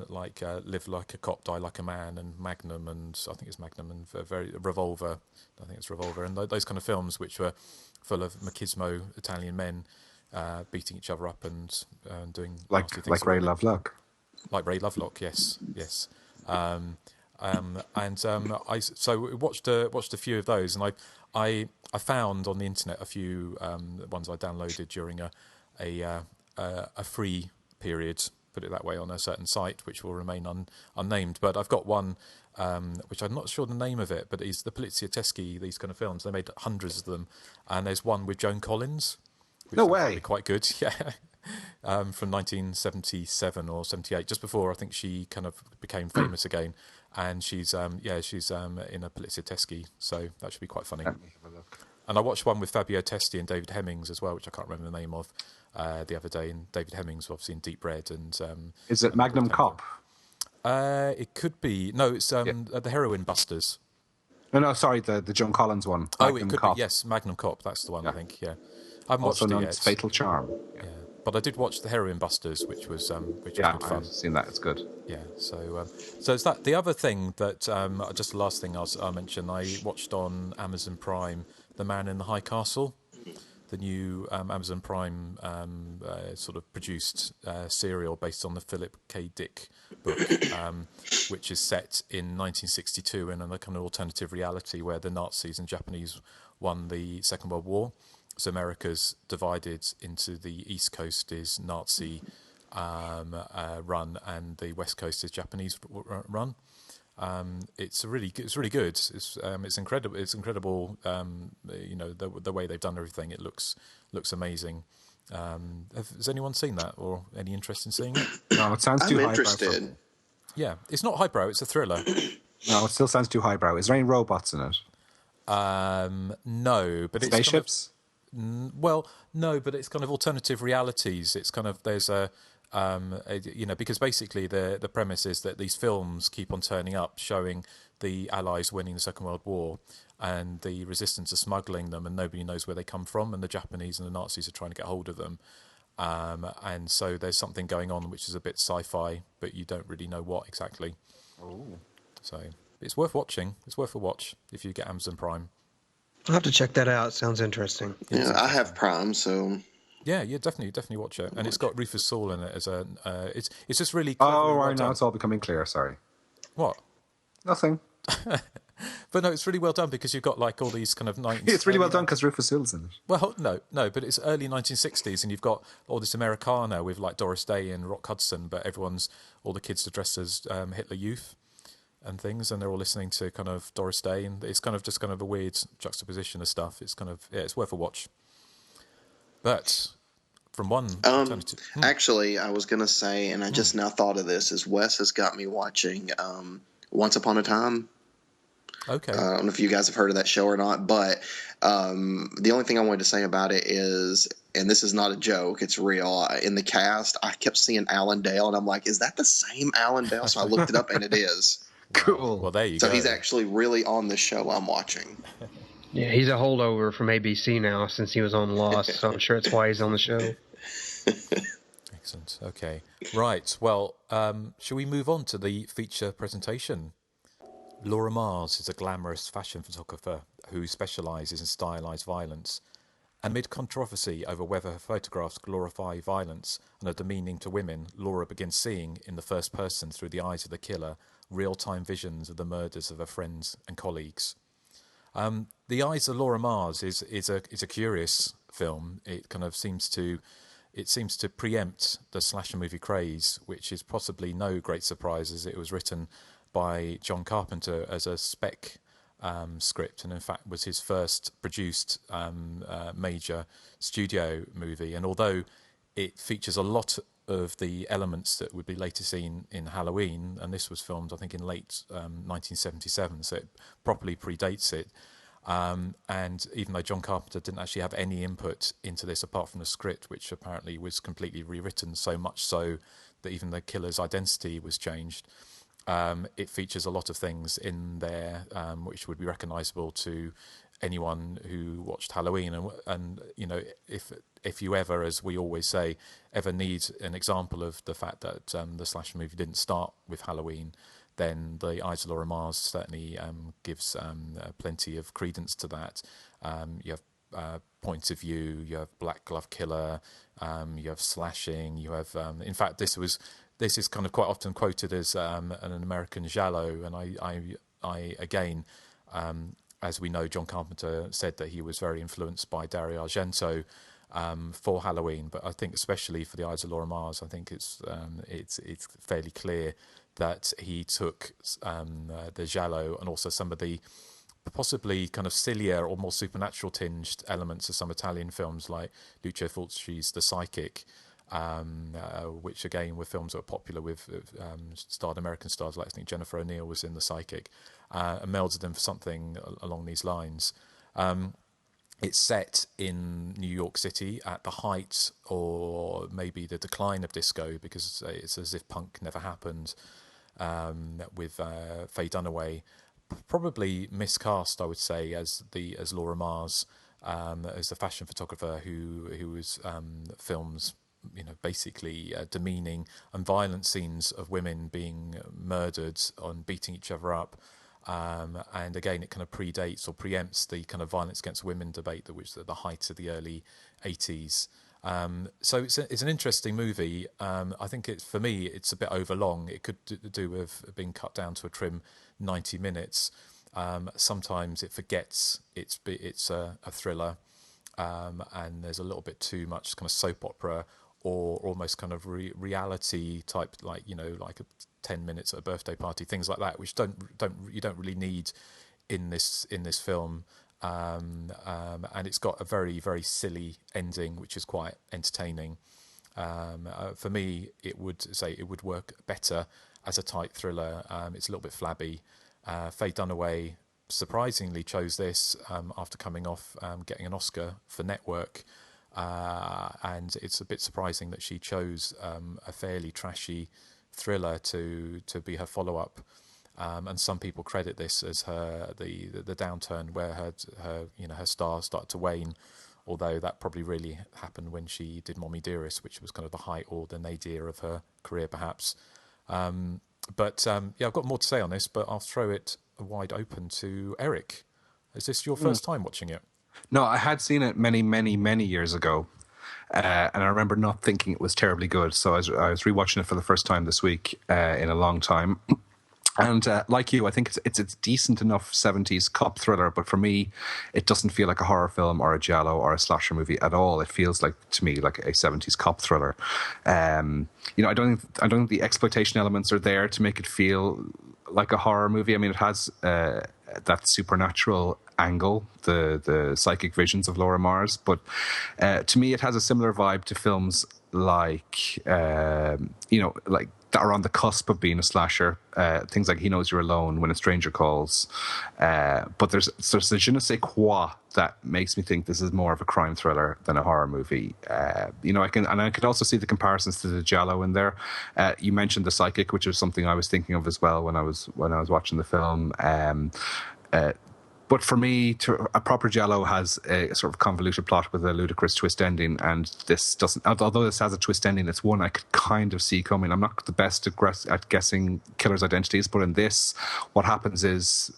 like Live Like a Cop, Die Like a Man, and Magnum, and I think it's Magnum, and Revolver. I think it's Revolver, and those kind of films which were full of machismo Italian men. Beating each other up and doing nasty things like Ray Lovelock. Like Ray Lovelock, yes. I watched a few of those, and I found on the internet a few ones I downloaded during a free period, put it that way, on a certain site, which will remain unnamed. But I've got one which I'm not sure the name of it, but it's the Polizioteschi. These kind of films, they made hundreds of them, and there's one with Joan Collins. No way! Quite good, yeah. From 1977 or 78, just before I think she kind of became famous again, and she's in a Polizioteschi, so that should be quite funny. Let me have a look. And I watched one with Fabio Testi and David Hemmings as well, which I can't remember the name of, the other day. And David Hemmings, obviously in Deep Red, and is it Magnum Cop? It could be. No, it's the Heroin Busters. No, sorry, the Joan Collins one. Magnum Cop. Be, yes, Magnum Cop. That's the one, yeah. I think. Yeah. I haven't also watched known it as yet. Fatal Charm. Yeah. But I did watch the Heroin Busters, which was good fun. I've seen that. It's good. Yeah. So it's that. The other thing that just the last thing I'll mention, I watched on Amazon Prime, The Man in the High Castle, the new Amazon Prime sort of produced serial based on the Philip K. Dick book, which is set in 1962 in a kind of alternative reality where the Nazis and Japanese won the Second World War. So America's divided into the East Coast is Nazi run and the West Coast is Japanese run. It's really good. It's incredible. It's incredible. The way they've done everything. It looks amazing. Has anyone seen that or any interest in seeing it? No, it sounds too highbrow. I'm interested. Yeah, it's not highbrow. It's a thriller. No, it still sounds too highbrow. Is there any robots in it? No, but spaceships. No, but it's kind of alternative realities. It's kind of there's because basically the premise is that these films keep on turning up, showing the Allies winning the Second World War, and the resistance are smuggling them, and nobody knows where they come from, and the Japanese and the Nazis are trying to get hold of them, and so there's something going on which is a bit sci-fi, but you don't really know what exactly. Oh. So it's worth watching. It's worth a watch if you get Amazon Prime. I'll have to check that out. Sounds interesting. Yeah, I have Prime, so yeah, definitely watch it. And it's got Rufus Sewell in it as it's just really. Oh, right now it's all becoming clear. Sorry. What? Nothing. But no, it's really well done because you've got like all these kind of 90s. It's really well done because Rufus Sewell's in it. Well, no, but it's early 1960s, and you've got all this Americana with like Doris Day and Rock Hudson, but all the kids are dressed as Hitler Youth and things, and they're all listening to kind of Doris Day, and it's kind of just kind of a weird juxtaposition of stuff. It's kind of it's worth a watch. But from one alternative, actually, I was gonna say, and I just now thought of this, is Wes has got me watching Once Upon a Time. Okay. I don't know if you guys have heard of that show or not, but the only thing I wanted to say about it is, and this is not a joke, it's real. In the cast, I kept seeing Alan Dale, and I'm like, is that the same Alan Dale? So I looked it up, and it is. Cool. Well, there you go. So he's actually really on the show I'm watching. Yeah, he's a holdover from ABC now since he was on Lost, so I'm sure that's why he's on the show. Excellent. Okay. Right. Well, shall we move on to the feature presentation? Laura Mars is a glamorous fashion photographer who specialises in stylised violence. Amid controversy over whether her photographs glorify violence and are demeaning to women, Laura begins seeing, in the first person through the eyes of the killer, real-time visions of the murders of her friends and colleagues. The Eyes of Laura Mars is a curious film. It kind of seems to preempt the slasher movie craze, which is possibly no great surprise, as it was written by John Carpenter as a spec script, and in fact was his first produced major studio movie. And although it features a lot of the elements that would be later seen in Halloween, and this was filmed I think in late 1977, so it properly predates it, and even though John Carpenter didn't actually have any input into this apart from the script, which apparently was completely rewritten, so much so that even the killer's identity was changed, it features a lot of things in there which would be recognisable to anyone who watched Halloween. And you know, if you ever, as we always say, ever need an example of the fact that the slasher movie didn't start with Halloween, then The Eyes of Laura Mars certainly gives plenty of credence to that. You have Point of View, you have Black Glove Killer, you have slashing, you have in fact this is kind of quite often quoted as an American giallo, and I again, as we know, John Carpenter said that he was very influenced by Dario Argento for Halloween, but I think especially for The Eyes of Laura Mars, I think it's fairly clear that he took the giallo and also some of the possibly kind of sillier or more supernatural tinged elements of some Italian films like Lucio Fulci's The Psychic, which again were films that were popular with starred American stars like I think Jennifer O'Neill was in The Psychic, and melded them for something along these lines. It's set in New York City at the height or maybe the decline of disco, because it's as if punk never happened, with Faye Dunaway probably miscast, I would say, as Laura Mars, as the fashion photographer who was films, you know, basically demeaning and violent scenes of women being murdered and beating each other up. And again, it kind of predates or preempts the kind of violence against women debate that was at the height of the early 80s. So it's an interesting movie. I think for me, it's a bit overlong. It could do with being cut down to a trim 90 minutes. Sometimes it forgets it's a thriller, and there's a little bit too much kind of soap opera or almost kind of reality type, like, you know, like 10 minutes at a birthday party, things like that, which you don't really need in this film. And it's got a very, very silly ending, which is quite entertaining. For me, it would work better as a tight thriller. It's a little bit flabby. Faye Dunaway surprisingly chose this after coming off getting an Oscar for Network. And it's a bit surprising that she chose a fairly trashy thriller to be her follow-up. And some people credit this as the downturn where her stars started to wane, although that probably really happened when she did Mommy Dearest, which was kind of the height or the nadir of her career, perhaps. But I've got more to say on this, but I'll throw it wide open to Erik. Is this your first time watching it? No, I had seen it many, many, many years ago, and I remember not thinking it was terribly good. So I was rewatching it for the first time this week in a long time. And like you, I think it's decent enough 70s cop thriller, but for me, it doesn't feel like a horror film or a giallo or a slasher movie at all. It feels like, to me, like a 70s cop thriller. I don't think the exploitation elements are there to make it feel like a horror movie. I mean, it has that supernatural angle, the psychic visions of Laura Mars, but to me, it has a similar vibe to films like like that are on the cusp of being a slasher. Things like He Knows You're Alone, When a Stranger Calls. But there's a je ne sais quoi that makes me think this is more of a crime thriller than a horror movie. I could also see the comparisons to the giallo in there. You mentioned the psychic, which is something I was thinking of as well when I was watching the film. But for me, a proper giallo has a sort of convoluted plot with a ludicrous twist ending, and this doesn't. Although this has a twist ending, it's one I could kind of see coming. I'm not the best at guessing killers' identities, but in this, what happens is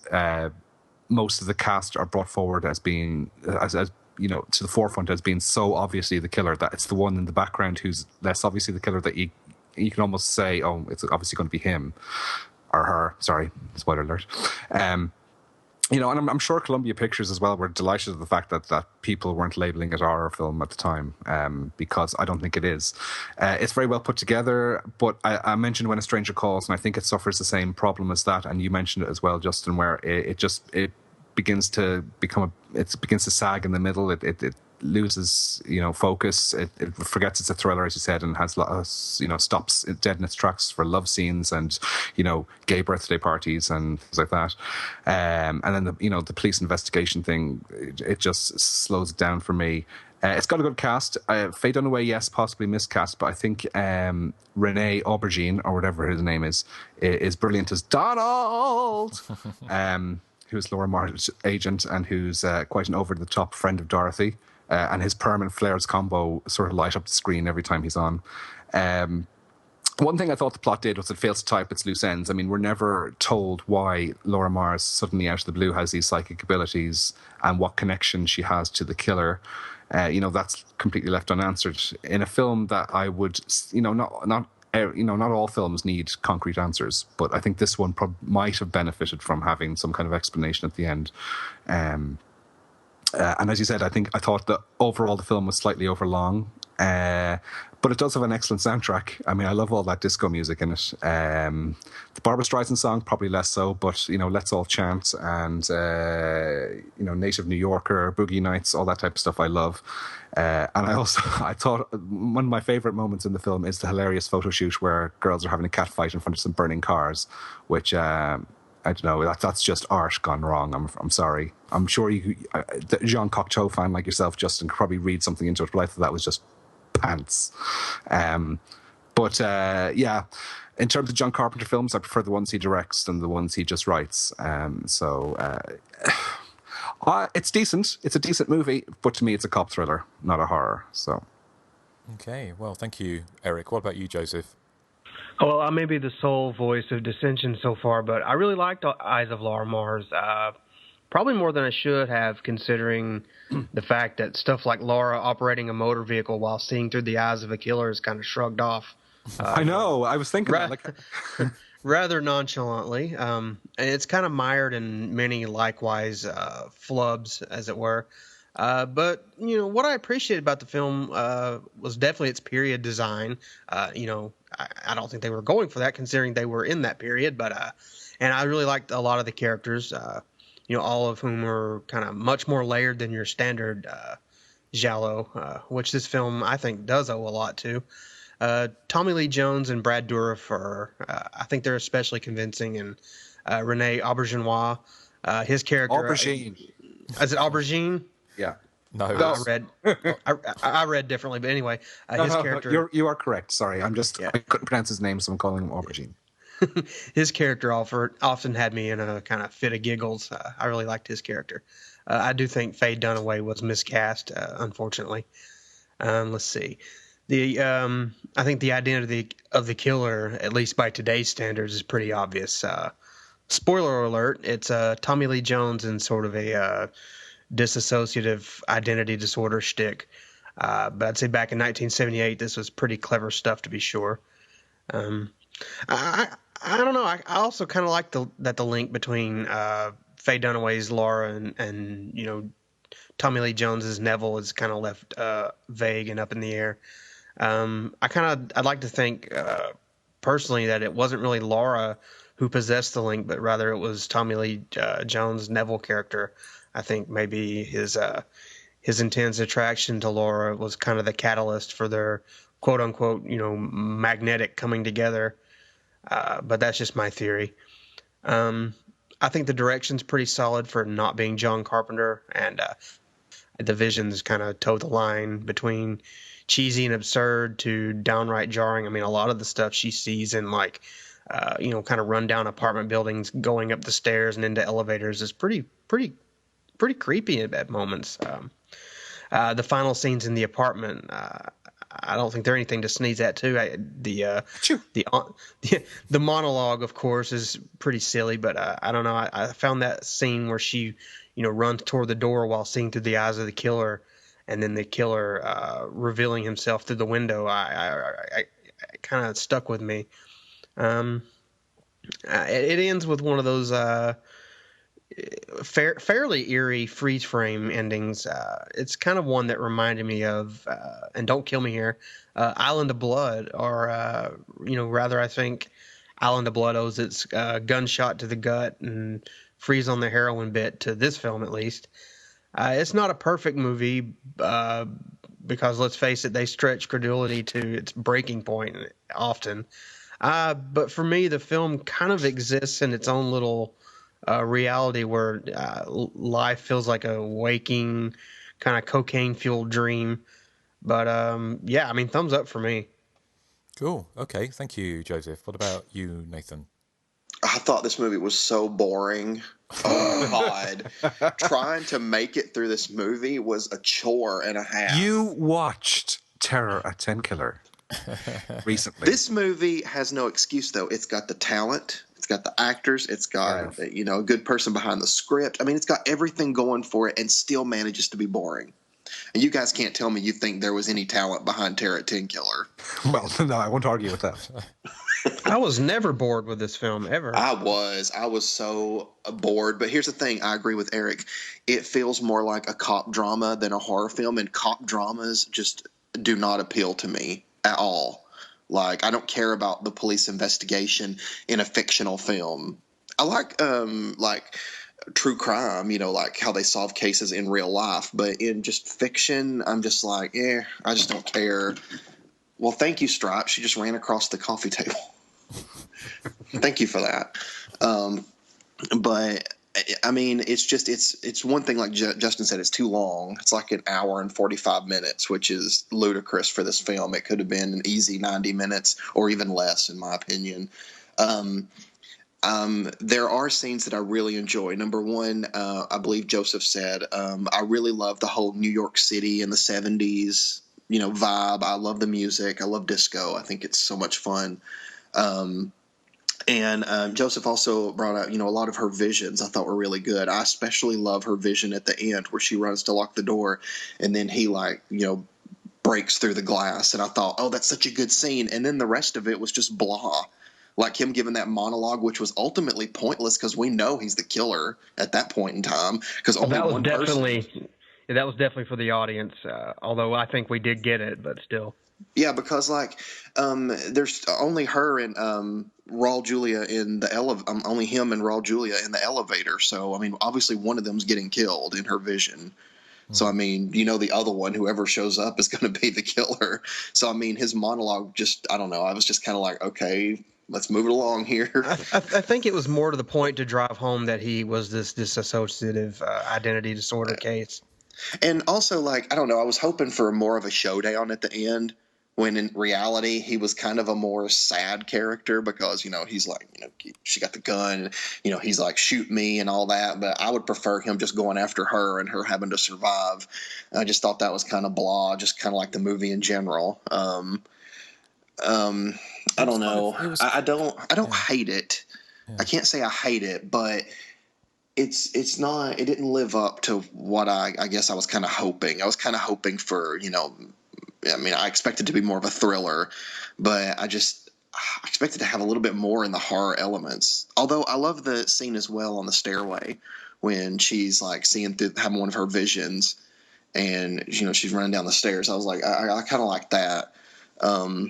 most of the cast are brought forward as being as to the forefront as being so obviously the killer that it's the one in the background who's less obviously the killer that you can almost say, oh, it's obviously going to be him or her. Sorry, spoiler alert. And I'm sure Columbia Pictures as well were delighted at the fact that people weren't labeling it a horror film at the time, because I don't think it is. It's very well put together, but I mentioned When a Stranger Calls, and I think it suffers the same problem as that. And you mentioned it as well, Justin, where it begins to sag in the middle. It loses focus. It forgets it's a thriller, as you said, and has stops dead in its tracks for love scenes and gay birthday parties and things like that. And then the police investigation thing, it just slows it down for me. It's got a good cast. Faye Dunaway, yes, possibly miscast, but I think Rene Aubergine, or whatever his name is brilliant as Donald. Who's Laura Mars' agent and who's quite an over-the-top friend of Dorothy. And his Perm and Flares combo sort of light up the screen every time he's on. One thing I thought the plot did was it fails to tie up its loose ends. I mean, we're never told why Laura Mars suddenly out of the blue has these psychic abilities and what connection she has to the killer. That's completely left unanswered in a film that I would, not all films need concrete answers, but I think this one might have benefited from having some kind of explanation at the end. And as you said, I thought that overall the film was slightly overlong, but it does have an excellent soundtrack. I mean, I love all that disco music in it. The Barbra Streisand song, probably less so, but, Let's All Chant and, Native New Yorker, Boogie Nights, all that type of stuff I love. And I thought one of my favorite moments in the film is the hilarious photo shoot where girls are having a cat fight in front of some burning cars, which... I don't know. That's just art gone wrong. I'm sorry. I'm sure the Jean Cocteau fan like yourself, Justin, could probably read something into it, but I thought that was just pants. But in terms of John Carpenter films, I prefer the ones he directs than the ones he just writes. It's decent. It's a decent movie, but to me, it's a cop thriller, not a horror. So. Okay. Well, thank you, Eric. What about you, Joseph? Well, I may be the sole voice of dissension so far, but I really liked Eyes of Laura Mars. Probably more than I should have, considering the fact that stuff like Laura operating a motor vehicle while seeing through the eyes of a killer is kind of shrugged off. I know. I was thinking rather nonchalantly. And it's kind of mired in many likewise flubs, as it were. But what I appreciated about the film was definitely its period design. I don't think they were going for that, considering they were in that period. But and I really liked a lot of the characters. All of whom are kind of much more layered than your standard giallo, which this film I think does owe a lot to. Tommy Lee Jones and Brad Dourif I think they're especially convincing, and Rene Aubergine, his character. Aubergine. Is it Aubergine? Yeah. No, I read differently, but anyway, his character. You are correct. Sorry, I couldn't pronounce his name, so I'm calling him Aubergine. His character often had me in a kind of fit of giggles. I really liked his character. I do think Faye Dunaway was miscast, unfortunately. Let's see. I think the identity of the killer, at least by today's standards, is pretty obvious. Spoiler alert: it's Tommy Lee Jones in sort of a dissociative identity disorder shtick. But I'd say back in 1978, this was pretty clever stuff, to be sure. I don't know. I also kind of like the link between Faye Dunaway's Laura and Tommy Lee Jones's Neville is kind of left vague and up in the air. I'd like to think personally that it wasn't really Laura who possessed the link, but rather it was Tommy Lee Jones' Neville character. I think maybe his intense attraction to Laura was kind of the catalyst for their quote unquote magnetic coming together. But that's just my theory. I think the direction's pretty solid for not being John Carpenter, and the visions kind of toe the line between cheesy and absurd to downright jarring. I mean, a lot of the stuff she sees in kind of rundown apartment buildings, going up the stairs and into elevators is pretty creepy at moments. The final scenes in the apartment, I don't think they're anything to sneeze at. Too, the monologue, of course, is pretty silly, but I don't know. I found that scene where she, runs toward the door while seeing through the eyes of the killer, and then the killer revealing himself through the window. I kind of stuck with me. It ends with one of those fairly eerie freeze frame endings. It's kind of one that reminded me of, and don't kill me here, Island of Blood, or rather, I think Island of Blood owes its gunshot to the gut and freeze on the heroin bit to this film, at least. It's not a perfect movie because, let's face it, they stretch credulity to its breaking point often. But for me, the film kind of exists in its own little reality where life feels like a waking, kind of cocaine-fueled dream. But yeah, I mean, thumbs up for me. Cool. Okay. Thank you, Joseph. What about you, Nathan? I thought this movie was so boring. Oh, God. Trying to make it through this movie was a chore and a half. You watched Terror at 10 Killer recently. This movie has no excuse, though. It's got the talent. It's got the actors. It's got, a good person behind the script. I mean, it's got everything going for it and still manages to be boring. And you guys can't tell me you think there was any talent behind Terror at 10 Killer. Well, no, I won't argue with that. I was never bored with this film, ever. I was so bored. But here's the thing. I agree with Erik. It feels more like a cop drama than a horror film. And cop dramas just do not appeal to me at all. Like, I don't care about the police investigation in a fictional film. I like true crime, like how they solve cases in real life. But in just fiction, I'm just like, I just don't care. Well, thank you, Stripe. She just ran across the coffee table. Thank you for that. But I mean, it's one thing, like Justin said, it's too long. It's like an hour and 45 minutes, which is ludicrous for this film. It could have been an easy 90 minutes or even less, in my opinion. There are scenes that I really enjoy. Number one, I believe Joseph said, I really love the whole New York City in the 70s, vibe. I love the music. I love disco. I think it's so much fun. And Joseph also brought out, a lot of her visions I thought were really good. I especially love her vision at the end where she runs to lock the door and then he breaks through the glass. And I thought, oh, that's such a good scene. And then the rest of it was just blah. Like him giving that monologue, which was ultimately pointless because we know he's the killer at that point in time. Because only one person. That was definitely for the audience. Although I think we did get it, but still. Yeah, because there's only her and Raul Julia in the only him and Raul Julia in the elevator. So I mean, obviously one of them's getting killed in her vision. So I mean, the other one, whoever shows up, is going to be the killer. So I mean, his monologue I don't know. I was just kind of like, okay, let's move it along here. I think it was more to the point to drive home that he was this dissociative identity disorder case. And also, I don't know, I was hoping for more of a showdown at the end, when in reality he was kind of a more sad character because, he's like, she got the gun, he's like, shoot me and all that. But I would prefer him just going after her and her having to survive. I just thought that was kind of blah, just kind of like the movie in general. I don't know. I don't hate it. Yeah. I can't say I hate it, but it's not. It didn't live up to what I guess I was kind of hoping. I was kind of hoping for I mean, I expected to be more of a thriller, but I expected to have a little bit more in the horror elements. Although I love the scene as well on the stairway when she's like having one of her visions, and she's running down the stairs. I was like, I kind of like that.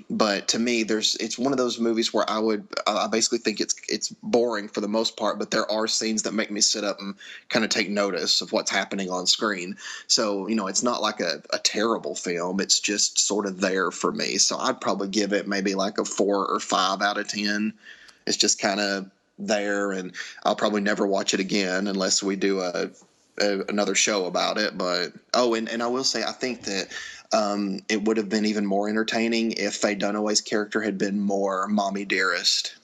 But to me, it's one of those movies where I basically think it's boring for the most part, but there are scenes that make me sit up and kind of take notice of what's happening on screen. So, it's not like a terrible film. It's just sort of there for me. So I'd probably give it maybe like a 4 or 5 out of 10. It's just kind of there, and I'll probably never watch it again unless we do another show about it. But and I will say, I think that it would have been even more entertaining if Faye Dunaway's character had been more mommy dearest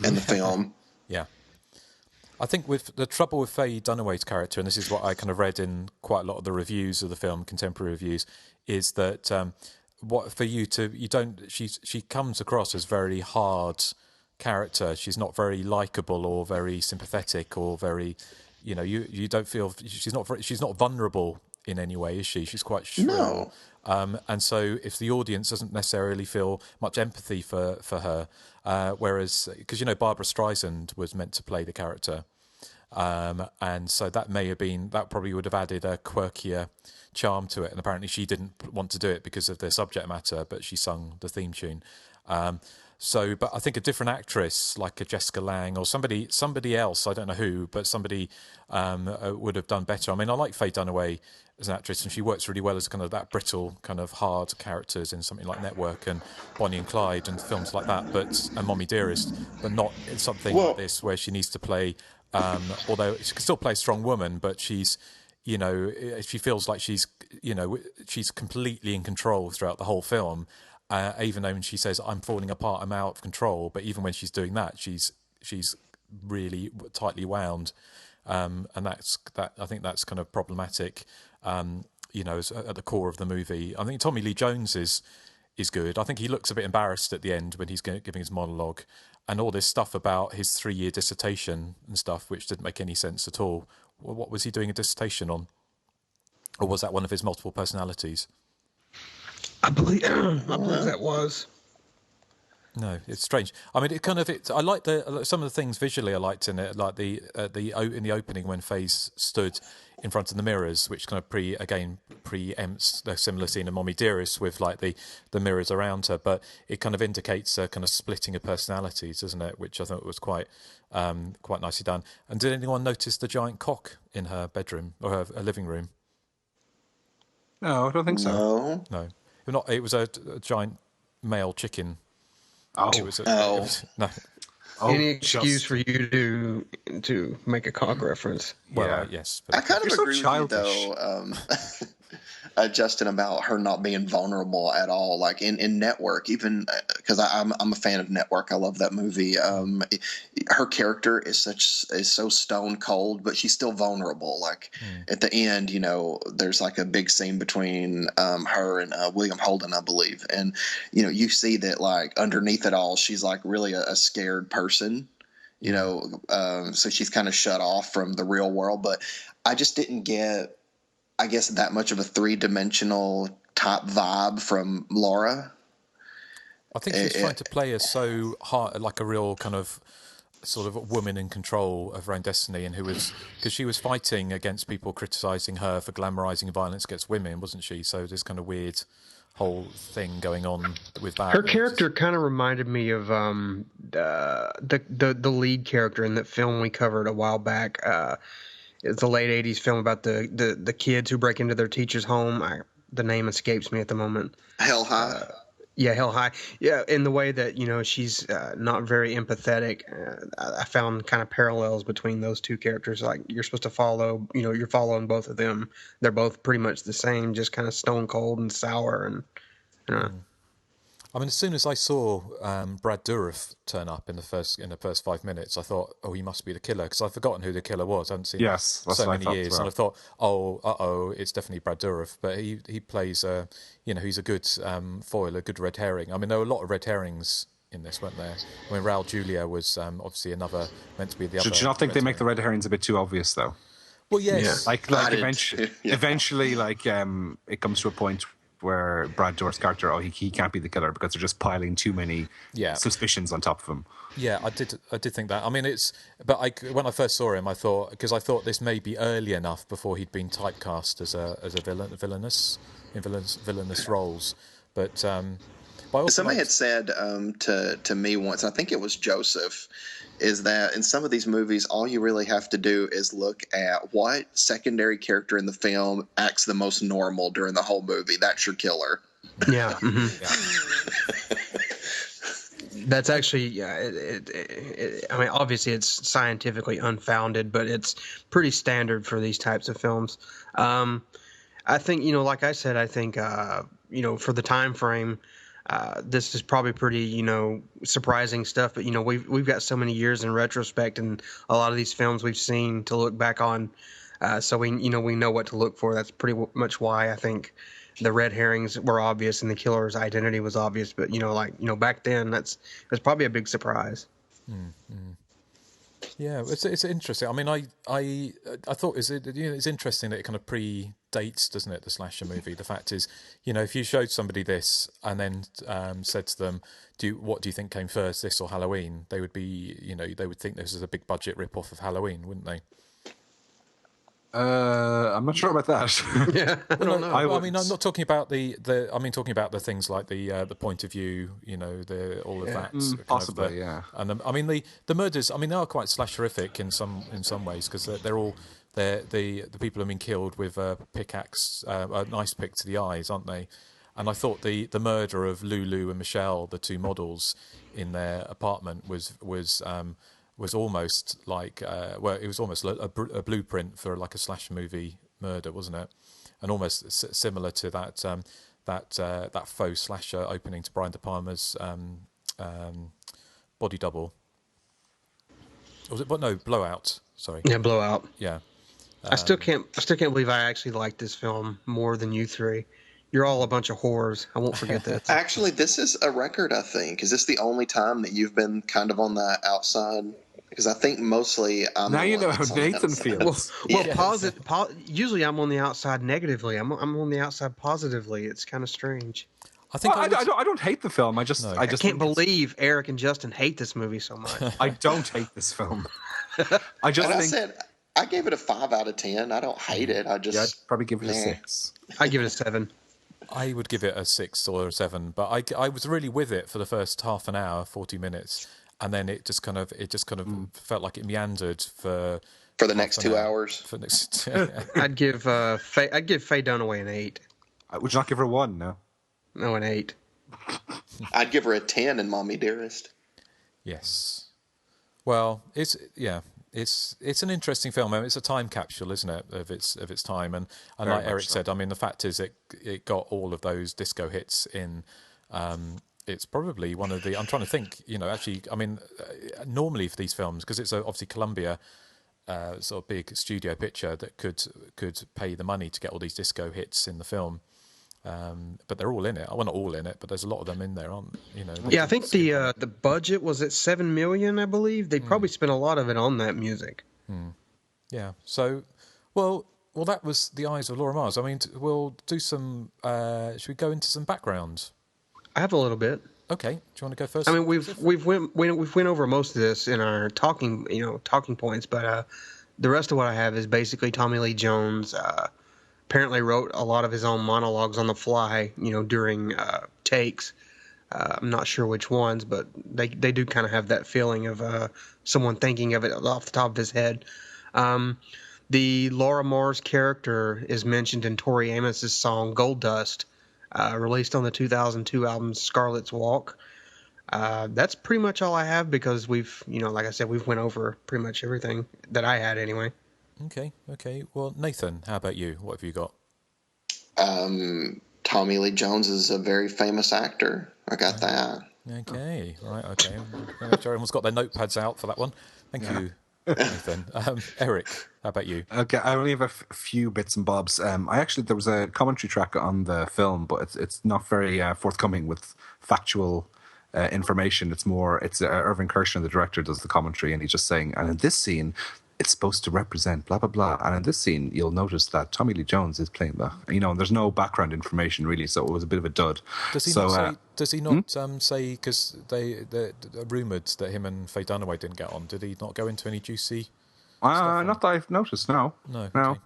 in the film. Yeah. I think with the trouble with Faye Dunaway's character, and this is what I kind of read in quite a lot of the reviews of the film, contemporary reviews, is that she comes across as very hard character. She's not very likable or very sympathetic or very, you don't feel she's not vulnerable in any way, is she? She's quite shrill. No. And so if the audience doesn't necessarily feel much empathy for her, whereas, because, Barbara Streisand was meant to play the character. And so that probably would have added a quirkier charm to it. And apparently she didn't want to do it because of the subject matter, but she sung the theme tune. But I think a different actress, like a Jessica Lange or somebody else, I don't know who, but somebody would have done better. I mean, I like Faye Dunaway as an actress, and she works really well as kind of that brittle, kind of hard characters in something like Network and Bonnie and Clyde and films like that, and Mommy Dearest, but not in something like this where she needs to play, although she can still play a strong woman, but she's, she feels like she's completely in control throughout the whole film. Even though when she says, I'm falling apart, I'm out of control, but even when she's doing that, she's really tightly wound. And I think that's kind of problematic, at the core of the movie. I think Tommy Lee Jones is good. I think he looks a bit embarrassed at the end when he's giving his monologue, and all this stuff about his 3-year dissertation and stuff, which didn't make any sense at all. What was he doing a dissertation on? Or was that one of his multiple personalities? I believe that was. No, it's strange. I mean, I like some of the things visually I liked in it, like in the opening when Faye's stood in front of the mirrors, which kind of preempts the similar scene in Mommy Dearest with like the mirrors around her, but it kind of indicates a kind of splitting of personalities, doesn't it? Which I thought was quite nicely done. And did anyone notice the giant cock in her bedroom or her living room? No, I don't think so. No. It was a giant male chicken. Oh. No. Any excuse for you to make a cock reference? Well, yes. I kind of agree so with you, though, Justin, about her not being vulnerable at all. Like in Network, even because I'm a fan of Network. I love that movie. Her character is so stone cold, but she's still vulnerable. Like at the end, there's like a big scene between her and William Holden, I believe, and you see that like underneath it all, she's like really a scared person. So she's kind of shut off from the real world. But I just didn't get, I guess, that much of a 3-dimensional type vibe from Laura. I think she was trying to play her so hard, like a real kind of sort of woman in control of her own destiny, and because she was fighting against people criticising her for glamorising violence against women, wasn't she? So this kind of weird whole thing going on with that. Her character kind of reminded me of the lead character in that film we covered a while back. It's a late 80s film about the kids who break into their teacher's home. The name escapes me at the moment. Hell High. Yeah, Hell High. Yeah, in the way that, she's not very empathetic. I found kind of parallels between those two characters. Like, you're supposed to follow, you're following both of them. They're both pretty much the same, just kind of stone cold and sour. And I mean, as soon as I saw Brad Dourif turn up in the first 5 minutes, I thought, oh, he must be the killer, because I'd forgotten who the killer was. I haven't seen him so many years, and I thought, it's definitely Brad Dourif. But he plays, he's a good foil, a good red herring. I mean, there were a lot of red herrings in this, weren't there? I mean, Raul Julia was obviously another meant to be the other. Do you not think they make the red herrings a bit too obvious, though? Well, yes. Yeah. Eventually, it comes to a point where Brad Dourif's character, he can't be the killer because they're just piling too many suspicions on top of him. Yeah, I did think that. I mean, when I first saw him, I thought this may be early enough before he'd been typecast as a villainous roles, but somebody had said to me once, I think it was Joseph, is that in some of these movies, all you really have to do is look at what secondary character in the film acts the most normal during the whole movie. That's your killer. Yeah. Mm-hmm. Yeah. That's actually, I mean, obviously it's scientifically unfounded, but it's pretty standard for these types of films. I think, like I said, I think, for the time frame, this is probably pretty, surprising stuff. But we've got so many years in retrospect, and a lot of these films we've seen to look back on. So we know what to look for. That's pretty much why I think the red herrings were obvious and the killer's identity was obvious. But back then, that's probably a big surprise. Mm-hmm. Yeah, it's interesting. I mean, I thought it's interesting that it kind of predates, doesn't it, the slasher movie? The fact is, if you showed somebody this and then said to them, what do you think came first, this or Halloween? They would be, they would think this is a big budget rip-off of Halloween, wouldn't they? I'm not sure about that. Yeah, I don't know. I mean, I'm not talking about talking about the things like the point of view, all of that. Possibly, yeah. And I mean, the murders. I mean, they are quite slasherific in some ways because they're all the people have been killed with a pickaxe, a nice pick to the eyes, aren't they? And I thought the murder of Lulu and Michelle, the two models in their apartment, was almost like it was almost a blueprint for like a slasher movie murder, wasn't it? And almost similar to that faux slasher opening to Brian De Palma's Body Double. Or was it? No, Blowout. Sorry. Yeah, Blowout. Yeah. I still can't believe I actually like this film more than you three. You're all a bunch of whores. I won't forget that. Actually, this is a record, I think. Is this the only time that you've been kind of on the outside? Because I think mostly I'm now you know how Nathan feels. Usually I'm on the outside negatively. I'm on the outside positively. It's kind of strange. I think I don't hate the film. I can't believe Erik and Justin hate this movie so much. I don't hate this film. I said I gave it a 5 out of 10. I don't hate it. I'd probably give it a 6. I give it a 7. I would give it a 6 or a 7, but I was really with it for the first half an hour, 40 minutes, and then it just kind of felt like it meandered for the next 2 hours. I'd give Faye Dunaway an 8. Would you not give her a 1? No, an 8. I'd give her a 10 in Mommy Dearest. Yes. Well, it's an interesting film. I mean, it's a time capsule, isn't it, of its time? And like Erik said, I mean, the fact is it got all of those disco hits in. It's probably one of the. I'm trying to think. Actually, I mean, normally for these films, because it's obviously Columbia, sort of big studio picture that could pay the money to get all these disco hits in the film. But they're all in it. Well, not all in it, but there's a lot of them in there, aren't? Yeah, I think the budget was at $7 million, I believe. They probably spent a lot of it on that music. Yeah. So, well, that was The Eyes of Laura Mars. I mean, we'll do some. Should we go into some background? I have a little bit. Okay. Do you want to go first? I mean, we've went over most of this in our talking points, but the rest of what I have is basically Tommy Lee Jones. Apparently wrote a lot of his own monologues on the fly, during takes. I'm not sure which ones, but they do kind of have that feeling of someone thinking of it off the top of his head. The Laura Mars character is mentioned in Tori Amos's song Gold Dust, released on the 2002 album Scarlet's Walk. That's pretty much all I have because we've, like I said, we've went over pretty much everything that I had anyway. Okay. Well, Nathan, how about you? What have you got? Tommy Lee Jones is a very famous actor. I got that. Okay, right, okay. Everyone's got their notepads out for that one. Thank you, Nathan. Erik, how about you? Okay, I only have a few bits and bobs. There was a commentary track on the film, but it's not very forthcoming with factual information. It's Irving Kershner, the director, does the commentary, and he's just saying, and in this scene, it's supposed to represent blah, blah, blah. And in this scene, you'll notice that Tommy Lee Jones is playing that. And there's no background information, really, so it was a bit of a dud. Does he not say... Does he not say... Because they rumoured that him and Faye Dunaway didn't get on. Did he not go into any juicy... Not that I've noticed, no. No. Okay.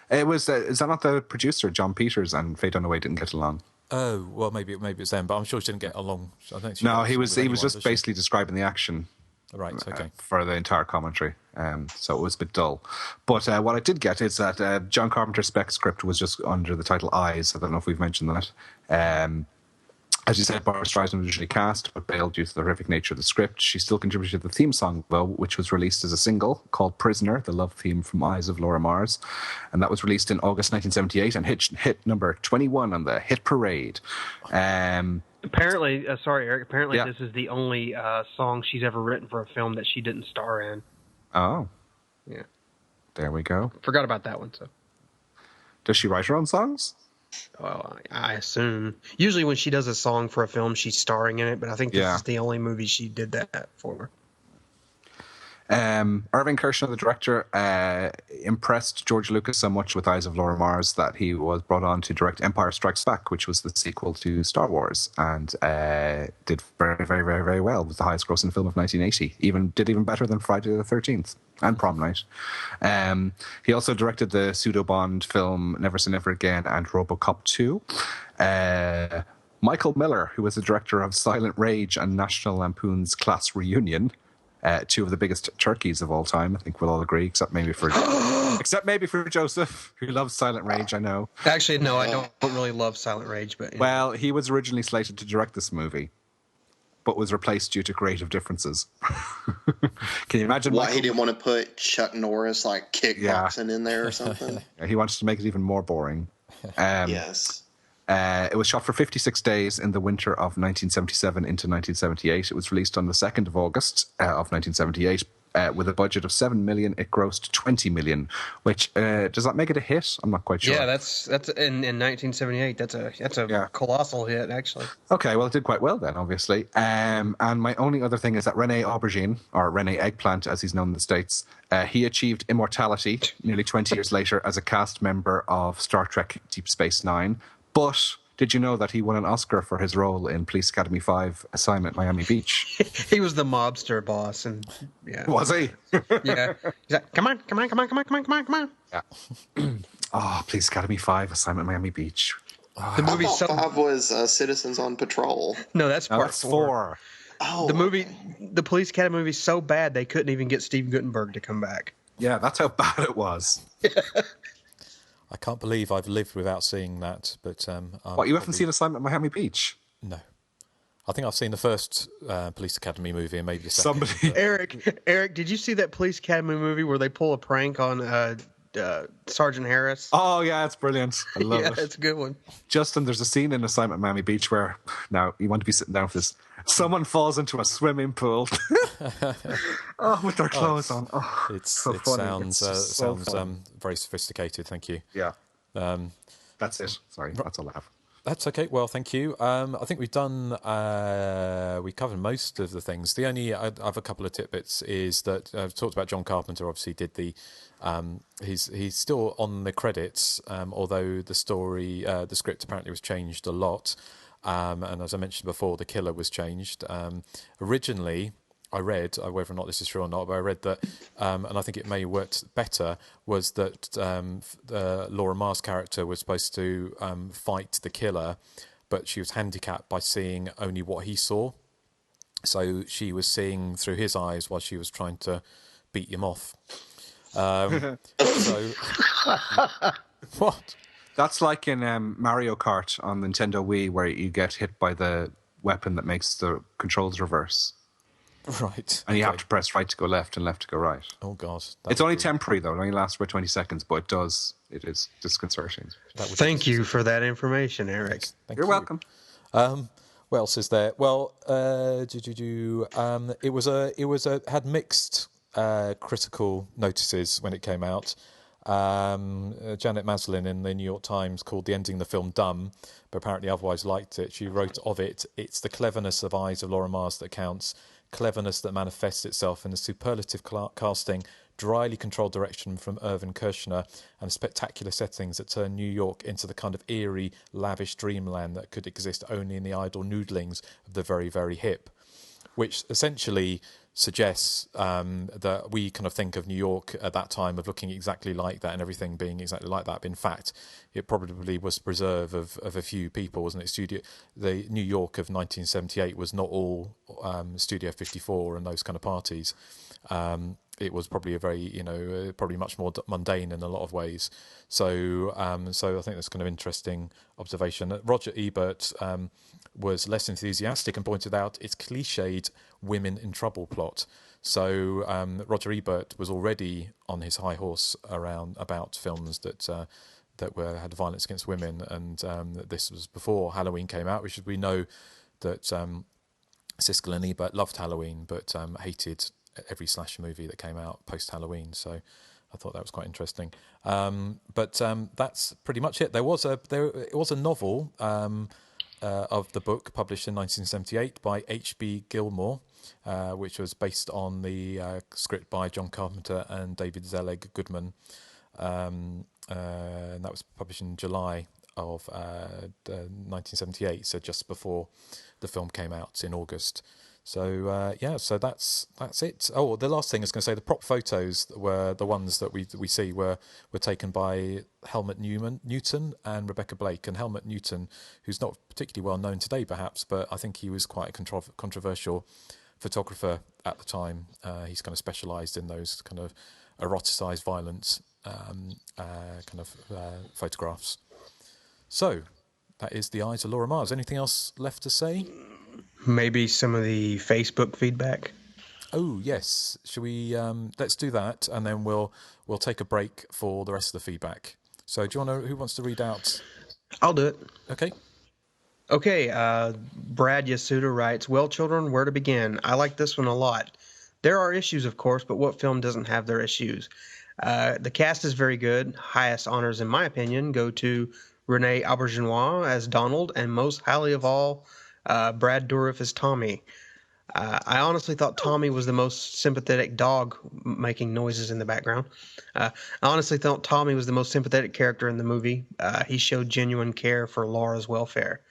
It was... is that not the producer, John Peters, and Faye Dunaway didn't get along? Oh, well, maybe it's them, but I'm sure she didn't get along. I don't he was just basically describing the action. Right, okay. For the entire commentary. So it was a bit dull. But what I did get is that John Carpenter's spec script was just under the title Eyes. I don't know if we've mentioned that. As you said, Barbra Streisand was originally cast, but bailed due to the horrific nature of the script. She still contributed to the theme song, though, which was released as a single called Prisoner, the love theme from Eyes of Laura Mars. And that was released in August 1978 and hit number 21 on the hit parade. Apparently, sorry, Eric, this is the only song she's ever written for a film that she didn't star in. Oh. Yeah. There we go. Forgot about that one, so. Does she write her own songs? Well, I assume. Usually when she does a song for a film, she's starring in it, but I think this is the only movie she did that for. Irving Kershner, the director, impressed George Lucas so much with Eyes of Laura Mars that he was brought on to direct Empire Strikes Back, which was the sequel to Star Wars, and did very, very, very, very well. It was the highest grossing film of 1980. Even better than Friday the 13th and Prom Night. He also directed the pseudo-Bond film Never Say Never Again and RoboCop 2. Michael Miller, who was the director of Silent Rage and National Lampoon's Class Reunion, two of the biggest turkeys of all time, I think we'll all agree, except maybe for Joseph, who loves Silent Rage, I know. Actually, no, I don't really love Silent Rage. But Well, he was originally slated to direct this movie, but was replaced due to creative differences. Can you imagine why he didn't want to put Chuck Norris kickboxing in there or something? He wanted to make it even more boring. Yes. It was shot for 56 days in the winter of 1977 into 1978. It was released on the 2nd of August of 1978. With a budget of $7 million, it grossed $20 million. Which does that make it a hit? I'm not quite sure. Yeah, that's in 1978. That's a colossal hit, actually. Okay, well, it did quite well then, obviously. And my only other thing is that Rene Aubergine, or Rene Eggplant, as he's known in the States, he achieved immortality nearly 20 years later as a cast member of Star Trek Deep Space Nine. But did you know that he won an Oscar for his role in Police Academy 5 Assignment Miami Beach? He was the mobster boss, and Was he? Yeah. He's like, come on. Yeah. Police Academy 5 Assignment Miami Beach. The movie 5 was Citizens on Patrol. No, that's part that's 4. Oh, the Police Academy movie is so bad they couldn't even get Steve Guttenberg to come back. Yeah, that's how bad it was. I can't believe I've lived without seeing that. But What, you haven't seen Assignment Miami Beach? No. I think I've seen the first Police Academy movie and maybe the second. Eric, did you see that Police Academy movie where they pull a prank on Sergeant Harris? Oh, yeah, it's brilliant. I love it. It's a good one. Justin, there's a scene in Assignment Miami Beach where, now, you want to be sitting down for this, someone falls into a swimming pool. With their clothes on. Oh, it so funny. sounds very sophisticated, thank you. Yeah. That's it. Sorry, that's all I have. That's okay. Well, thank you. I think we covered most of the things. The only I have a couple of tidbits is that I've talked about John Carpenter. Obviously, did the he's still on the credits, although the script apparently was changed a lot. And as I mentioned before, the killer was changed. Originally, I read, whether or not this is true or not, but I read that, and I think it may have worked better, was that Laura Mars' character was supposed to fight the killer, but she was handicapped by seeing only what he saw. So she was seeing through his eyes while she was trying to beat him off. What? That's like in Mario Kart on Nintendo Wii, where you get hit by the weapon that makes the controls reverse. Right. And you have to press right to go left and left to go right. Oh, God. It's only temporary, though. It only lasts for 20 seconds, but it is disconcerting. Thank you for that information, Eric. You're welcome. What else is there? Well, it had mixed critical notices when it came out. Janet Maslin in the New York Times called the ending of the film dumb, but apparently otherwise liked it. She wrote of it, "It's the cleverness of Eyes of Laura Mars that counts, cleverness that manifests itself in the superlative casting, dryly controlled direction from Irvin Kershner, and spectacular settings that turn New York into the kind of eerie, lavish dreamland that could exist only in the idle noodlings of the very, very hip. Which essentially suggests that we kind of think of New York at that time of looking exactly like that and everything being exactly like that. But in fact, it probably was preserve of a few people, wasn't it? The New York of 1978 was not all Studio 54 and those kind of parties. It was probably a very, probably much more mundane in a lot of ways. So I think that's kind of interesting observation. Roger Ebert was less enthusiastic and pointed out its cliched women in trouble plot. So Roger Ebert was already on his high horse about films that had violence against women, and this was before Halloween came out, which we know that Siskel and Ebert loved Halloween, but hated every slasher movie that came out post Halloween. So I thought that was quite interesting. But that's pretty much it. It was a novel of the book published in 1978 by H.B. Gilmore, which was based on the script by John Carpenter and David Zelig Goodman, and that was published in July of 1978, so just before the film came out in August. So so that's it. Oh, the last thing I was going to say, the prop photos were the ones that we see were taken by Helmut Newton and Rebecca Blake. And Helmut Newton, who's not particularly well known today perhaps, but I think he was quite a controversial photographer at the time. He's kind of specialised in those kind of eroticised violence photographs. So that is The Eyes of Laura Mars. Anything else left to say? Maybe some of the Facebook feedback. Oh yes, should we? Let's do that, and then we'll take a break for the rest of the feedback. So, do you want to? Who wants to read out? I'll do it. Okay. Okay. Brad Yasuda writes, "Well, children, where to begin? I like this one a lot. There are issues, of course, but what film doesn't have their issues? The cast is very good. Highest honors, in my opinion, go to Rene Auberjonois as Donald, and most highly of all, Brad Dourif as Tommy. I honestly thought Tommy was the most sympathetic dog making noises in the background. I honestly thought Tommy was the most sympathetic character in the movie. He showed genuine care for Laura's welfare.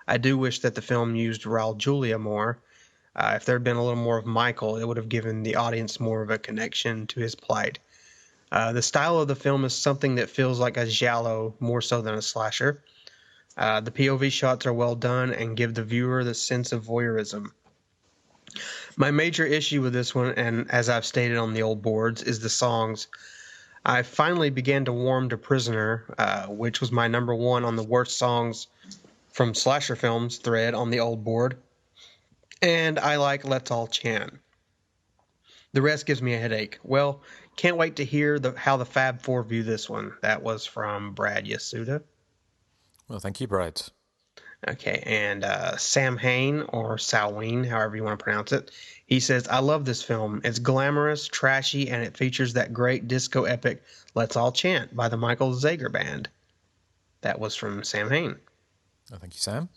I do wish that the film used Raul Julia more. If there had been a little more of Michael, it would have given the audience more of a connection to his plight. The style of the film is something that feels like a giallo more so than a slasher. The POV shots are well done and give the viewer the sense of voyeurism. My major issue with this one, and as I've stated on the old boards, is the songs. I finally began to warm to Prisoner, which was my number one on the worst songs from slasher films thread on the old board. And I like Let's All Chant. The rest gives me a headache. Well, can't wait to hear how the Fab Four view this one. That was from Brad Yasuda. Well, thank you, Brad. Okay, and Sam Hain, or Salween, however you want to pronounce it, he says, I love this film. It's glamorous, trashy, and it features that great disco epic Let's All Chant by the Michael Zager Band. That was from Sam Hain. Oh, thank you, Sam.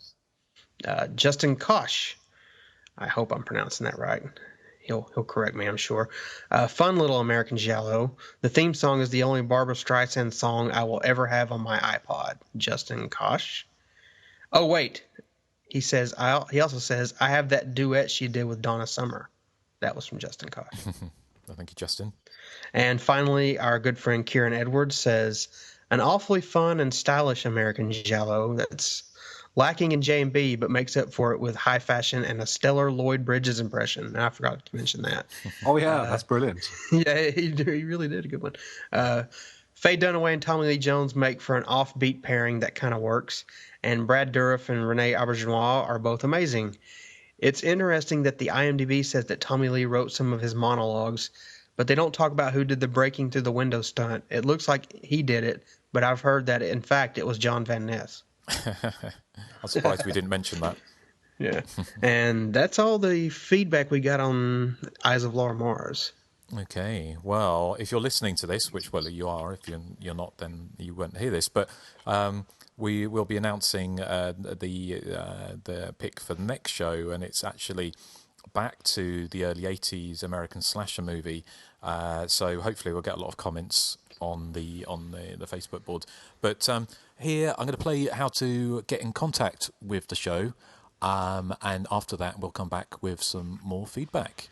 Justin Kosh. I hope I'm pronouncing that right. He'll correct me, I'm sure. Fun little American giallo. The theme song is the only Barbra Streisand song I will ever have on my iPod. Justin Kosh. Oh, wait. He also says, I have that duet she did with Donna Summer. That was from Justin Kosh. Thank you, Justin. And finally, our good friend Kieran Edwards says, an awfully fun and stylish American giallo that's lacking in J&B, but makes up for it with high fashion and a stellar Lloyd Bridges impression. And I forgot to mention that. Oh, yeah, that's brilliant. Yeah, he really did a good one. Faye Dunaway and Tommy Lee Jones make for an offbeat pairing that kind of works. And Brad Dourif and Rene Auberjonois are both amazing. It's interesting that the IMDb says that Tommy Lee wrote some of his monologues, but they don't talk about who did the breaking through the window stunt. It looks like he did it, but I've heard that, in fact, it was John Van Ness. I'm surprised we didn't mention that. Yeah. And that's all the feedback we got on Eyes of Laura Mars. Okay. Well, if you're listening to this, which, well, you are. If you're not, then you won't hear this. But we will be announcing the pick for the next show, and it's actually back to the early 80s American slasher movie. So hopefully we'll get a lot of comments on the Facebook board. But here I'm going to play how to get in contact with the show. And after that, we'll come back with some more feedback.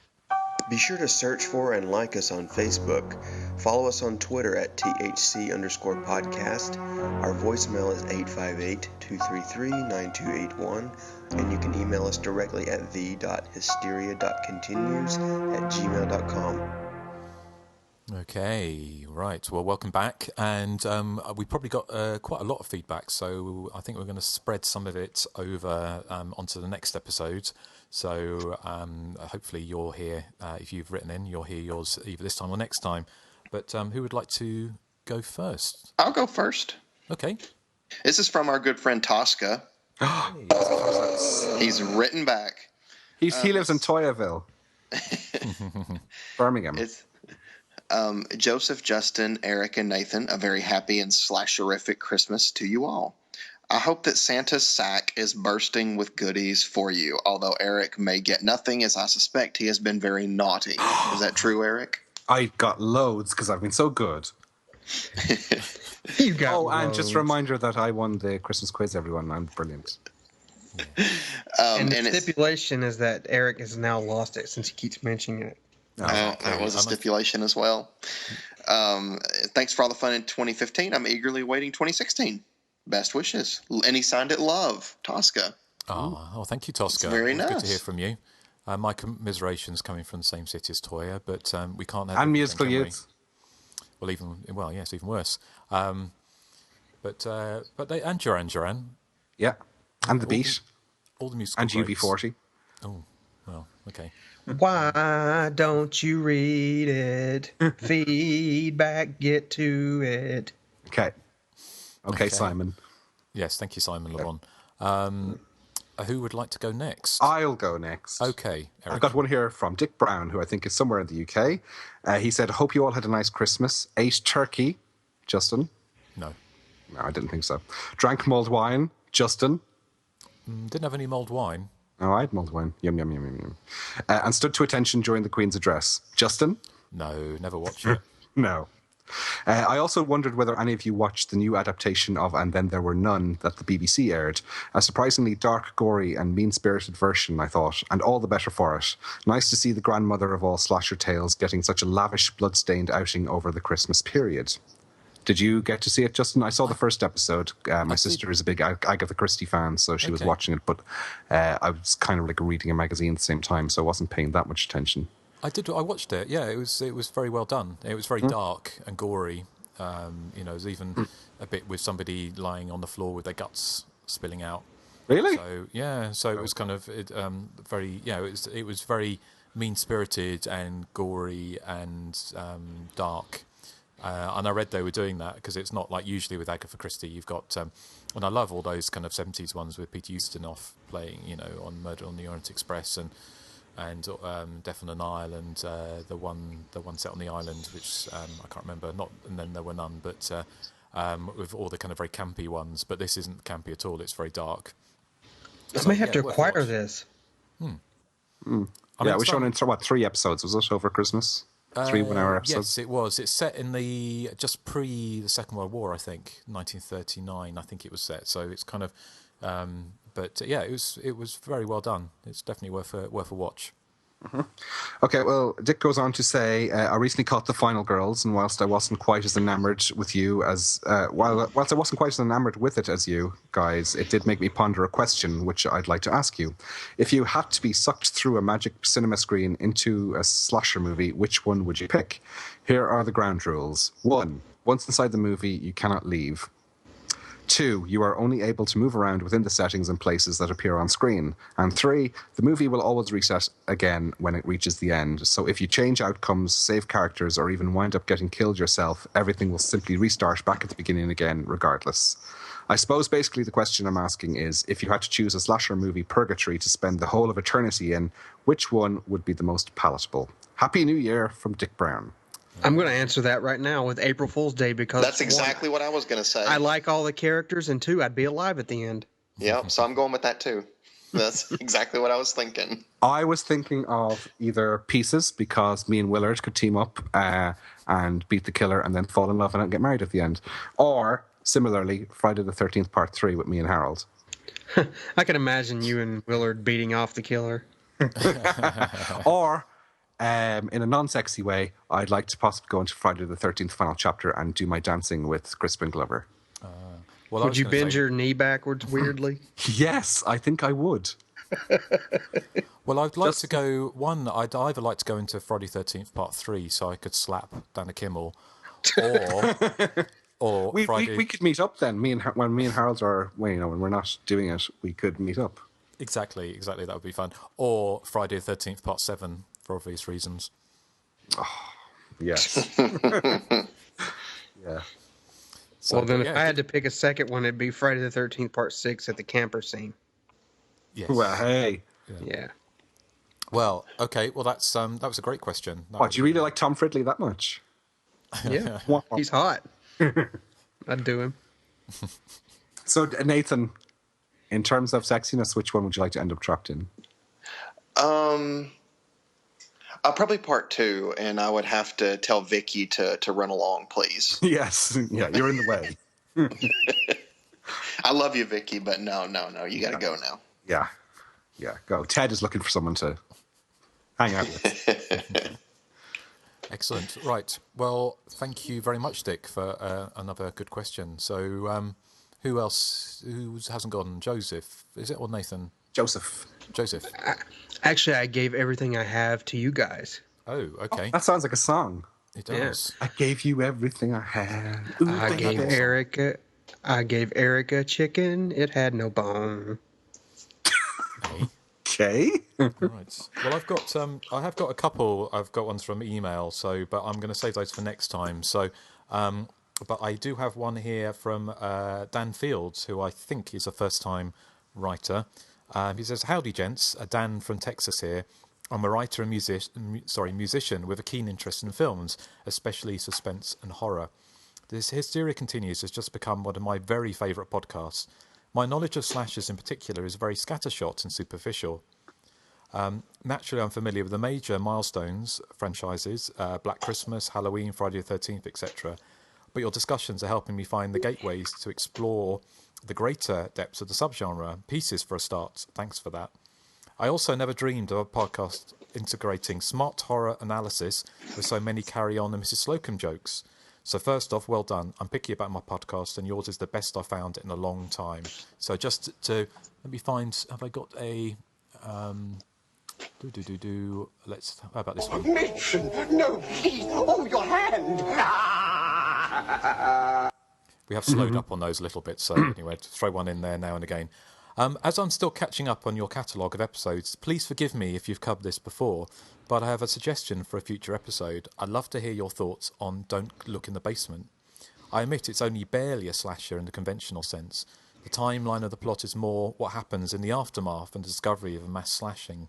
Be sure to search for and like us on Facebook. Follow us on Twitter at THC_podcast. Our voicemail is 858-233-9281. And you can email us directly at the.hysteria.continues@gmail.com. Okay, right. Well, welcome back. And we probably got quite a lot of feedback, so I think we're going to spread some of it over onto the next episode. So hopefully you'll hear, if you've written in, you'll hear yours either this time or next time. But who would like to go first? I'll go first. Okay. This is from our good friend Tosca. He's written back. He lives in Toyaville. Birmingham. It's Joseph, Justin, Eric, and Nathan, a very happy and slasherific Christmas to you all. I hope that Santa's sack is bursting with goodies for you, although Eric may get nothing, as I suspect he has been very naughty. Is that true, Eric? I got loads because I've been so good. You got loads. And just a reminder that I won the Christmas quiz, everyone. I'm brilliant. And the stipulation is that Eric has now lost it since he keeps mentioning it. That was a stipulation as well. Thanks for all the fun in 2015. I'm eagerly awaiting 2016. Best wishes. And he signed it Love, Tosca. Oh, thank you, Tosca. It's very nice. Good to hear from you. My commiserations coming from the same city as Toya, but we can't have... And musical youths. Well, even worse. But they and Duran. Yeah, and The Beat. All the musical and greats. UB40. Oh, well, okay. Why don't you read it? Feedback, get to it. Okay, Simon. Yes, thank you, Simon Lebon. Who would like to go next? I'll go next. Okay, Eric. I've got one here from Dick Brown, who I think is somewhere in the UK. He said, hope you all had a nice Christmas. Ate turkey. Justin? No, I didn't think so. Drank mulled wine. Justin? didn't have any mulled wine. Oh, I had mulled wine. Yum, yum, yum, yum, yum. And stood to attention during the Queen's address. Justin? No, never watched it. No. I also wondered whether any of you watched the new adaptation of And Then There Were None that the BBC aired. A surprisingly dark, gory and mean-spirited version, I thought, and all the better for it. Nice to see the grandmother of all slasher tales getting such a lavish, blood-stained outing over the Christmas period. Did you get to see it, Justin? I saw the first episode. My sister is a big Agatha Christie fan, so she was watching it, but I was kind of like reading a magazine at the same time, so I wasn't paying that much attention. I watched it. Yeah, it was very well done. It was very dark and gory. There was even a bit with somebody lying on the floor with their guts spilling out. Really? So it was kind of very. It was very mean-spirited and gory and dark. And I read they were doing that because it's not like usually with Agatha Christie you've got. And I love all those kind of 70s ones with Peter Ustinov playing, on Murder on the Orient Express and Death on an Island, the one set on the island, which I can't remember. Not And Then There Were None, but with all the kind of very campy ones. But this isn't campy at all. It's very dark. I may have to acquire this. It was shown in 3 episodes. Was it over Christmas? 3 1-hour episodes. Yes, it was. It's set in just pre the Second World War, I think, 1939. I think it was set. So it's kind of. It was very well done. It's definitely worth a watch. Mm-hmm. Okay, well, Dick goes on to say, I recently caught The Final Girls, and whilst I wasn't quite as enamored with you as whilst I wasn't quite as enamored with it as you guys, it did make me ponder a question which I'd like to ask you. If you had to be sucked through a magic cinema screen into a slasher movie, which one would you pick? Here are the ground rules. 1, once inside the movie, you cannot leave. 2, you are only able to move around within the settings and places that appear on screen. And 3, the movie will always reset again when it reaches the end. So if you change outcomes, save characters, or even wind up getting killed yourself, everything will simply restart back at the beginning again, regardless. I suppose basically the question I'm asking is, if you had to choose a slasher movie purgatory to spend the whole of eternity in, which one would be the most palatable? Happy New Year from Dick Brown. I'm going to answer that right now with April Fool's Day because that's exactly what I was going to say. I like all the characters, and 2, I'd be alive at the end. Yeah, so I'm going with that too. That's exactly what I was thinking. I was thinking of either Pieces, because me and Willard could team up and beat the killer and then fall in love and get married at the end. Or, similarly, Friday the 13th Part 3 with me and Harold. I can imagine you and Willard beating off the killer. Or, in a non-sexy way, I'd like to possibly go into Friday the 13th final chapter and do my dancing with Crispin Glover. Well, Would you bend your knee backwards weirdly? Yes, I think I would. Well, I'd like to go. One, I'd either like to go into Friday 13th Part 3 so I could slap Dana Kimmel, or Friday. We could meet up then. When me and Harold are, well, when we're not doing it, we could meet up. Exactly. That would be fun. Or Friday the 13th Part 7 for obvious reasons. Yes. Yeah. So, Well, then yeah, if I had to pick a second one, it'd be Friday the 13th Part 6 at the camper scene. yes. Well, hey. Yeah. Well, okay. Well, that was a great question. What, do you really like Tom Fridley that much? Yeah. He's hot. I'd do him. So, Nathan, in terms of sexiness, which one would you like to end up trapped in? Probably Part 2, and I would have to tell Vicky to run along, please. Yes. Yeah, you're in the way. I love you, Vicky, but no, you got to go now. Yeah. Yeah, go. Ted is looking for someone to hang out with. Excellent. Right. Well, thank you very much, Dick, for another good question. So, who else? Who hasn't gone? Joseph, is it, or Nathan? Joseph. Actually, I gave everything I have to you guys. Oh, okay. That sounds like a song. It does. I gave you everything I had. Ooh, I gave Erica chicken. It had no bone. Okay. Right. Well, I have got a couple. I've got ones from email. So, but I'm going to save those for next time. So, but I do have one here from Dan Fields, who I think is a first-time writer. He says, "Howdy, gents. Dan from Texas here. I'm a writer and musician with a keen interest in films, especially suspense and horror. This Hysteria Continues has just become one of my very favourite podcasts. My knowledge of slashers in particular is very scattershot and superficial. Naturally, I'm familiar with the major milestones, franchises, Black Christmas, Halloween, Friday the 13th, etc. But your discussions are helping me find the gateways to explore the greater depths of the subgenre. Pieces for a start. Thanks for that. I also never dreamed of a podcast integrating smart horror analysis with so many Carry On and Mrs. Slocum jokes. So first off, well done. I'm picky about my podcast, and yours is the best I've found in a long time." So just to let me find, have I got a let's, how about this one? Mitch, no, please, oh, your hand. We have slowed up on those a little bit, so anyway, to throw one in there now and again. As I'm still catching up on your catalogue of episodes, please forgive me if you've covered this before, but I have a suggestion for a future episode. I'd love to hear your thoughts on Don't Look in the Basement. I admit it's only barely a slasher in the conventional sense. The timeline of the plot is more what happens in the aftermath and discovery of a mass slashing.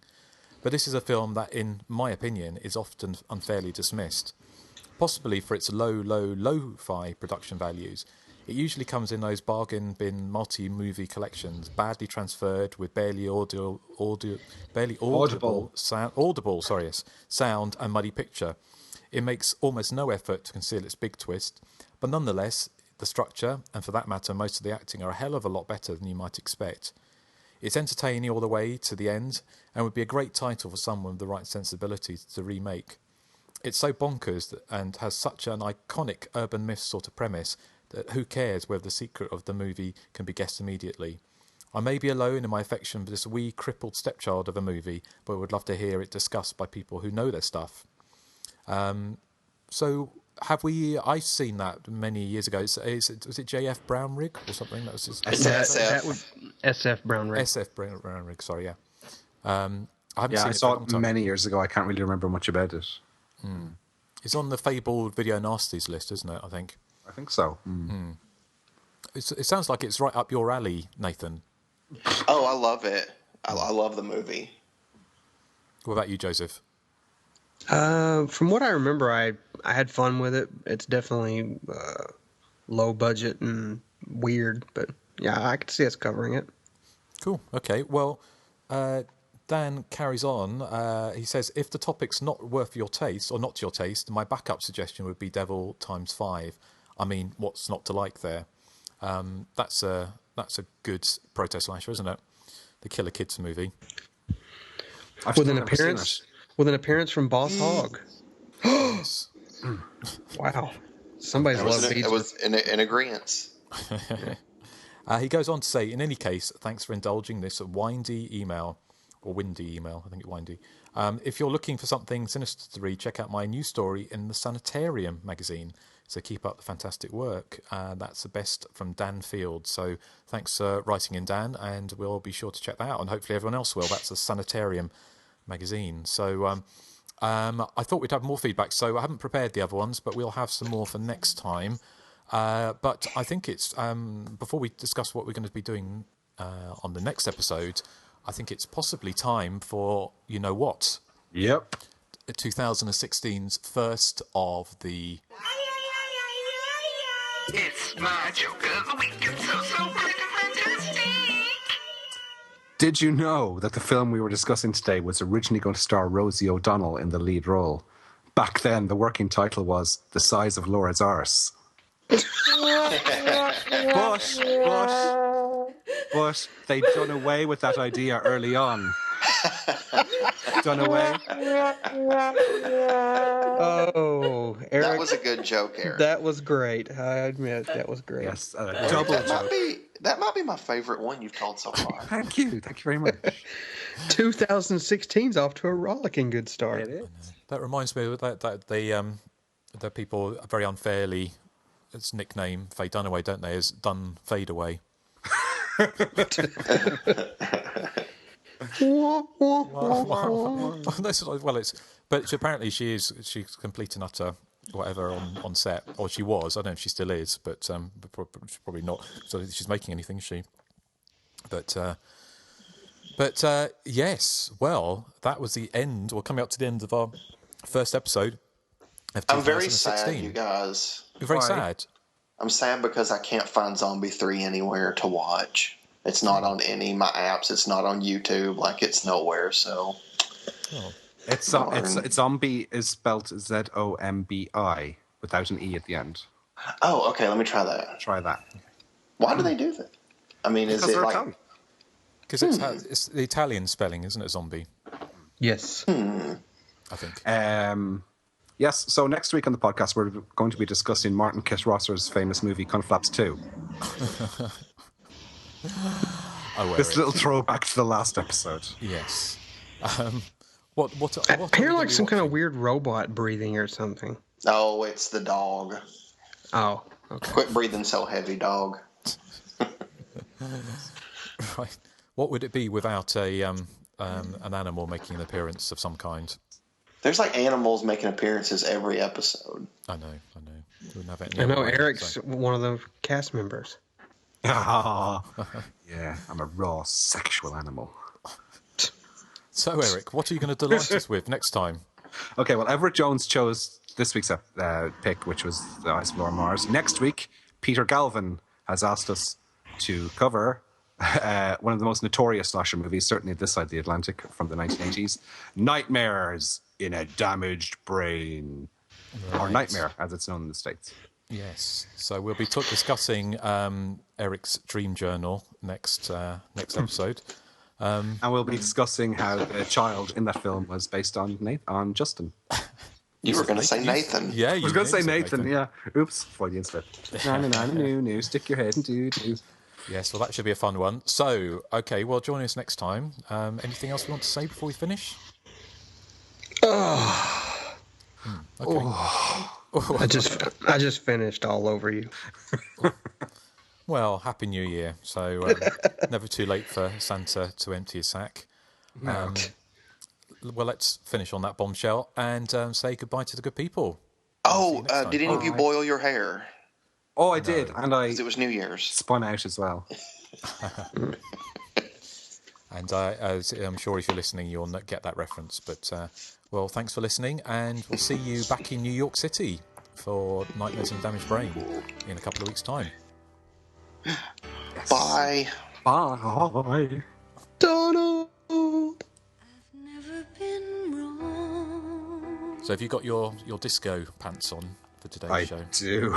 But this is a film that, in my opinion, is often unfairly dismissed. Possibly for its lo-fi production values. It usually comes in those bargain bin multi-movie collections, badly transferred with barely audible sound and muddy picture. It makes almost no effort to conceal its big twist, but nonetheless, the structure, and for that matter most of the acting, are a hell of a lot better than you might expect. It's entertaining all the way to the end, and would be a great title for someone with the right sensibilities to remake. It's so bonkers and has such an iconic urban myth sort of premise that who cares whether the secret of the movie can be guessed immediately. I may be alone in my affection for this wee crippled stepchild of a movie, but would love to hear it discussed by people who know their stuff. So have we? I've seen that many years ago. Was it J.F. Brownrigg or something? That was his SF Brownrigg. SF Brownrigg. Sorry, yeah. I haven't seen I it saw for a long it time. many years ago. I can't really remember much about it. It's on the fabled Video Nasties list, isn't it? I think. I think so. It sounds like it's right up your alley, Nathan. Oh, I love it. I love the movie. What about you, Joseph? From what I remember, I had fun with it. It's definitely low budget and weird, but yeah, I could see us covering it. Cool. Okay. Well, Dan carries on. He says, if the topic's not worth your taste, or not to your taste, my backup suggestion would be Devil times 5. I mean, what's not to like there? That's a good protest slasher, isn't it? The Killer Kids movie. With an appearance from Boss Hogg. Yes. Wow. Somebody's love beats. It was in agreement. He goes on to say, in any case, thanks for indulging this windy email, or windy email, I think it's windy. If you're looking for something sinister to read, check out my new story in the Sanitarium magazine. So keep up the fantastic work. That's the best from Dan Field. So thanks for writing in, Dan, and we'll be sure to check that out, and hopefully everyone else will. That's the Sanitarium magazine. So I thought we'd have more feedback, so I haven't prepared the other ones, but we'll have some more for next time. But I think it's, before we discuss what we're going to be doing on the next episode, I think it's possibly time for, you know what? Yep. 2016's first of the... It's my joke of the week. It's so great and fantastic. Did you know that the film we were discussing today was originally going to star Rosie O'Donnell in the lead role? Back then, the working title was The Size of Laura's Arse. But they'd done away with that idea early on. Done away. Oh, Erik. That was a good joke, Erik. That was great. I admit, that was great. Yes, Double joke. that might be my favorite one you've told so far. Thank you very much. 2016's off to a rollicking good start. It is. That reminds me of that the people very unfairly, its nickname Faye Dunaway, don't they? Is Dun Fade Away. But apparently she's complete and utter whatever on set, or she was. I don't know if she still is, but probably not. So she's making anything, is she? But yes. Well, that was the end. We're coming up to the end of our first episode of 2016. I'm very sad, you guys. You're very Why? sad. I'm sad because I can't find Zombie 3 anywhere to watch. It's not on any of my apps. It's not on YouTube. Like, it's nowhere. So, It's zombie is spelled ZOMBI without an E at the end. oh, okay. Let me try that. Try that. Why do they do that? I mean, is it like? Because it's the Italian spelling, isn't it? Zombie, Yes. I think. Yes, so next week on the podcast, we're going to be discussing Martin Kiss-Rosser's famous movie, Conflaps 2. This little throwback to the last episode. Yes. What I hear like some kind of weird robot breathing or something. Oh, it's the dog. Oh, okay. Quit breathing so heavy, dog. Right. What would it be without an animal making an appearance of some kind? There's like animals making appearances every episode. I know. Wouldn't have it I know anyway, Erik's so. one of the cast members. Yeah, I'm a raw sexual animal. So, Erik, what are you going to delight us with next time? Okay, well, Everett Jones chose this week's pick, which was The Ice Floor Mars. Next week, Peter Galvin has asked us to cover one of the most notorious slasher movies, certainly this side of the Atlantic, from the 1980s, Nightmares in a Damaged Brain. Right. Or Nightmare, as it's known in the States. Yes. So we'll be discussing Erik's dream journal next episode. And we'll be discussing how the child in that film was based on Justin. You were going to say Nathan. Yeah, I was going to say Nathan, yeah. Oops, Freudian slip. No, stick your head and do. Yes, well, that should be a fun one. So, okay, well, join us next time. Anything else we want to say before we finish? Okay. I just finished all over you. Well, Happy New Year. So, never too late for Santa to empty his sack. Well, let's finish on that bombshell and say goodbye to the good people. Oh, did any of you boil your hair? Oh, I did, and It was New Year's. Spun out as well. And I'm sure if you're listening, you'll not get that reference. But, well, thanks for listening, and we'll see you back in New York City for Nightmares and Damaged Brain in a couple of weeks' time. Bye. Bye. Donald! So have you got your disco pants on for today's show? I do.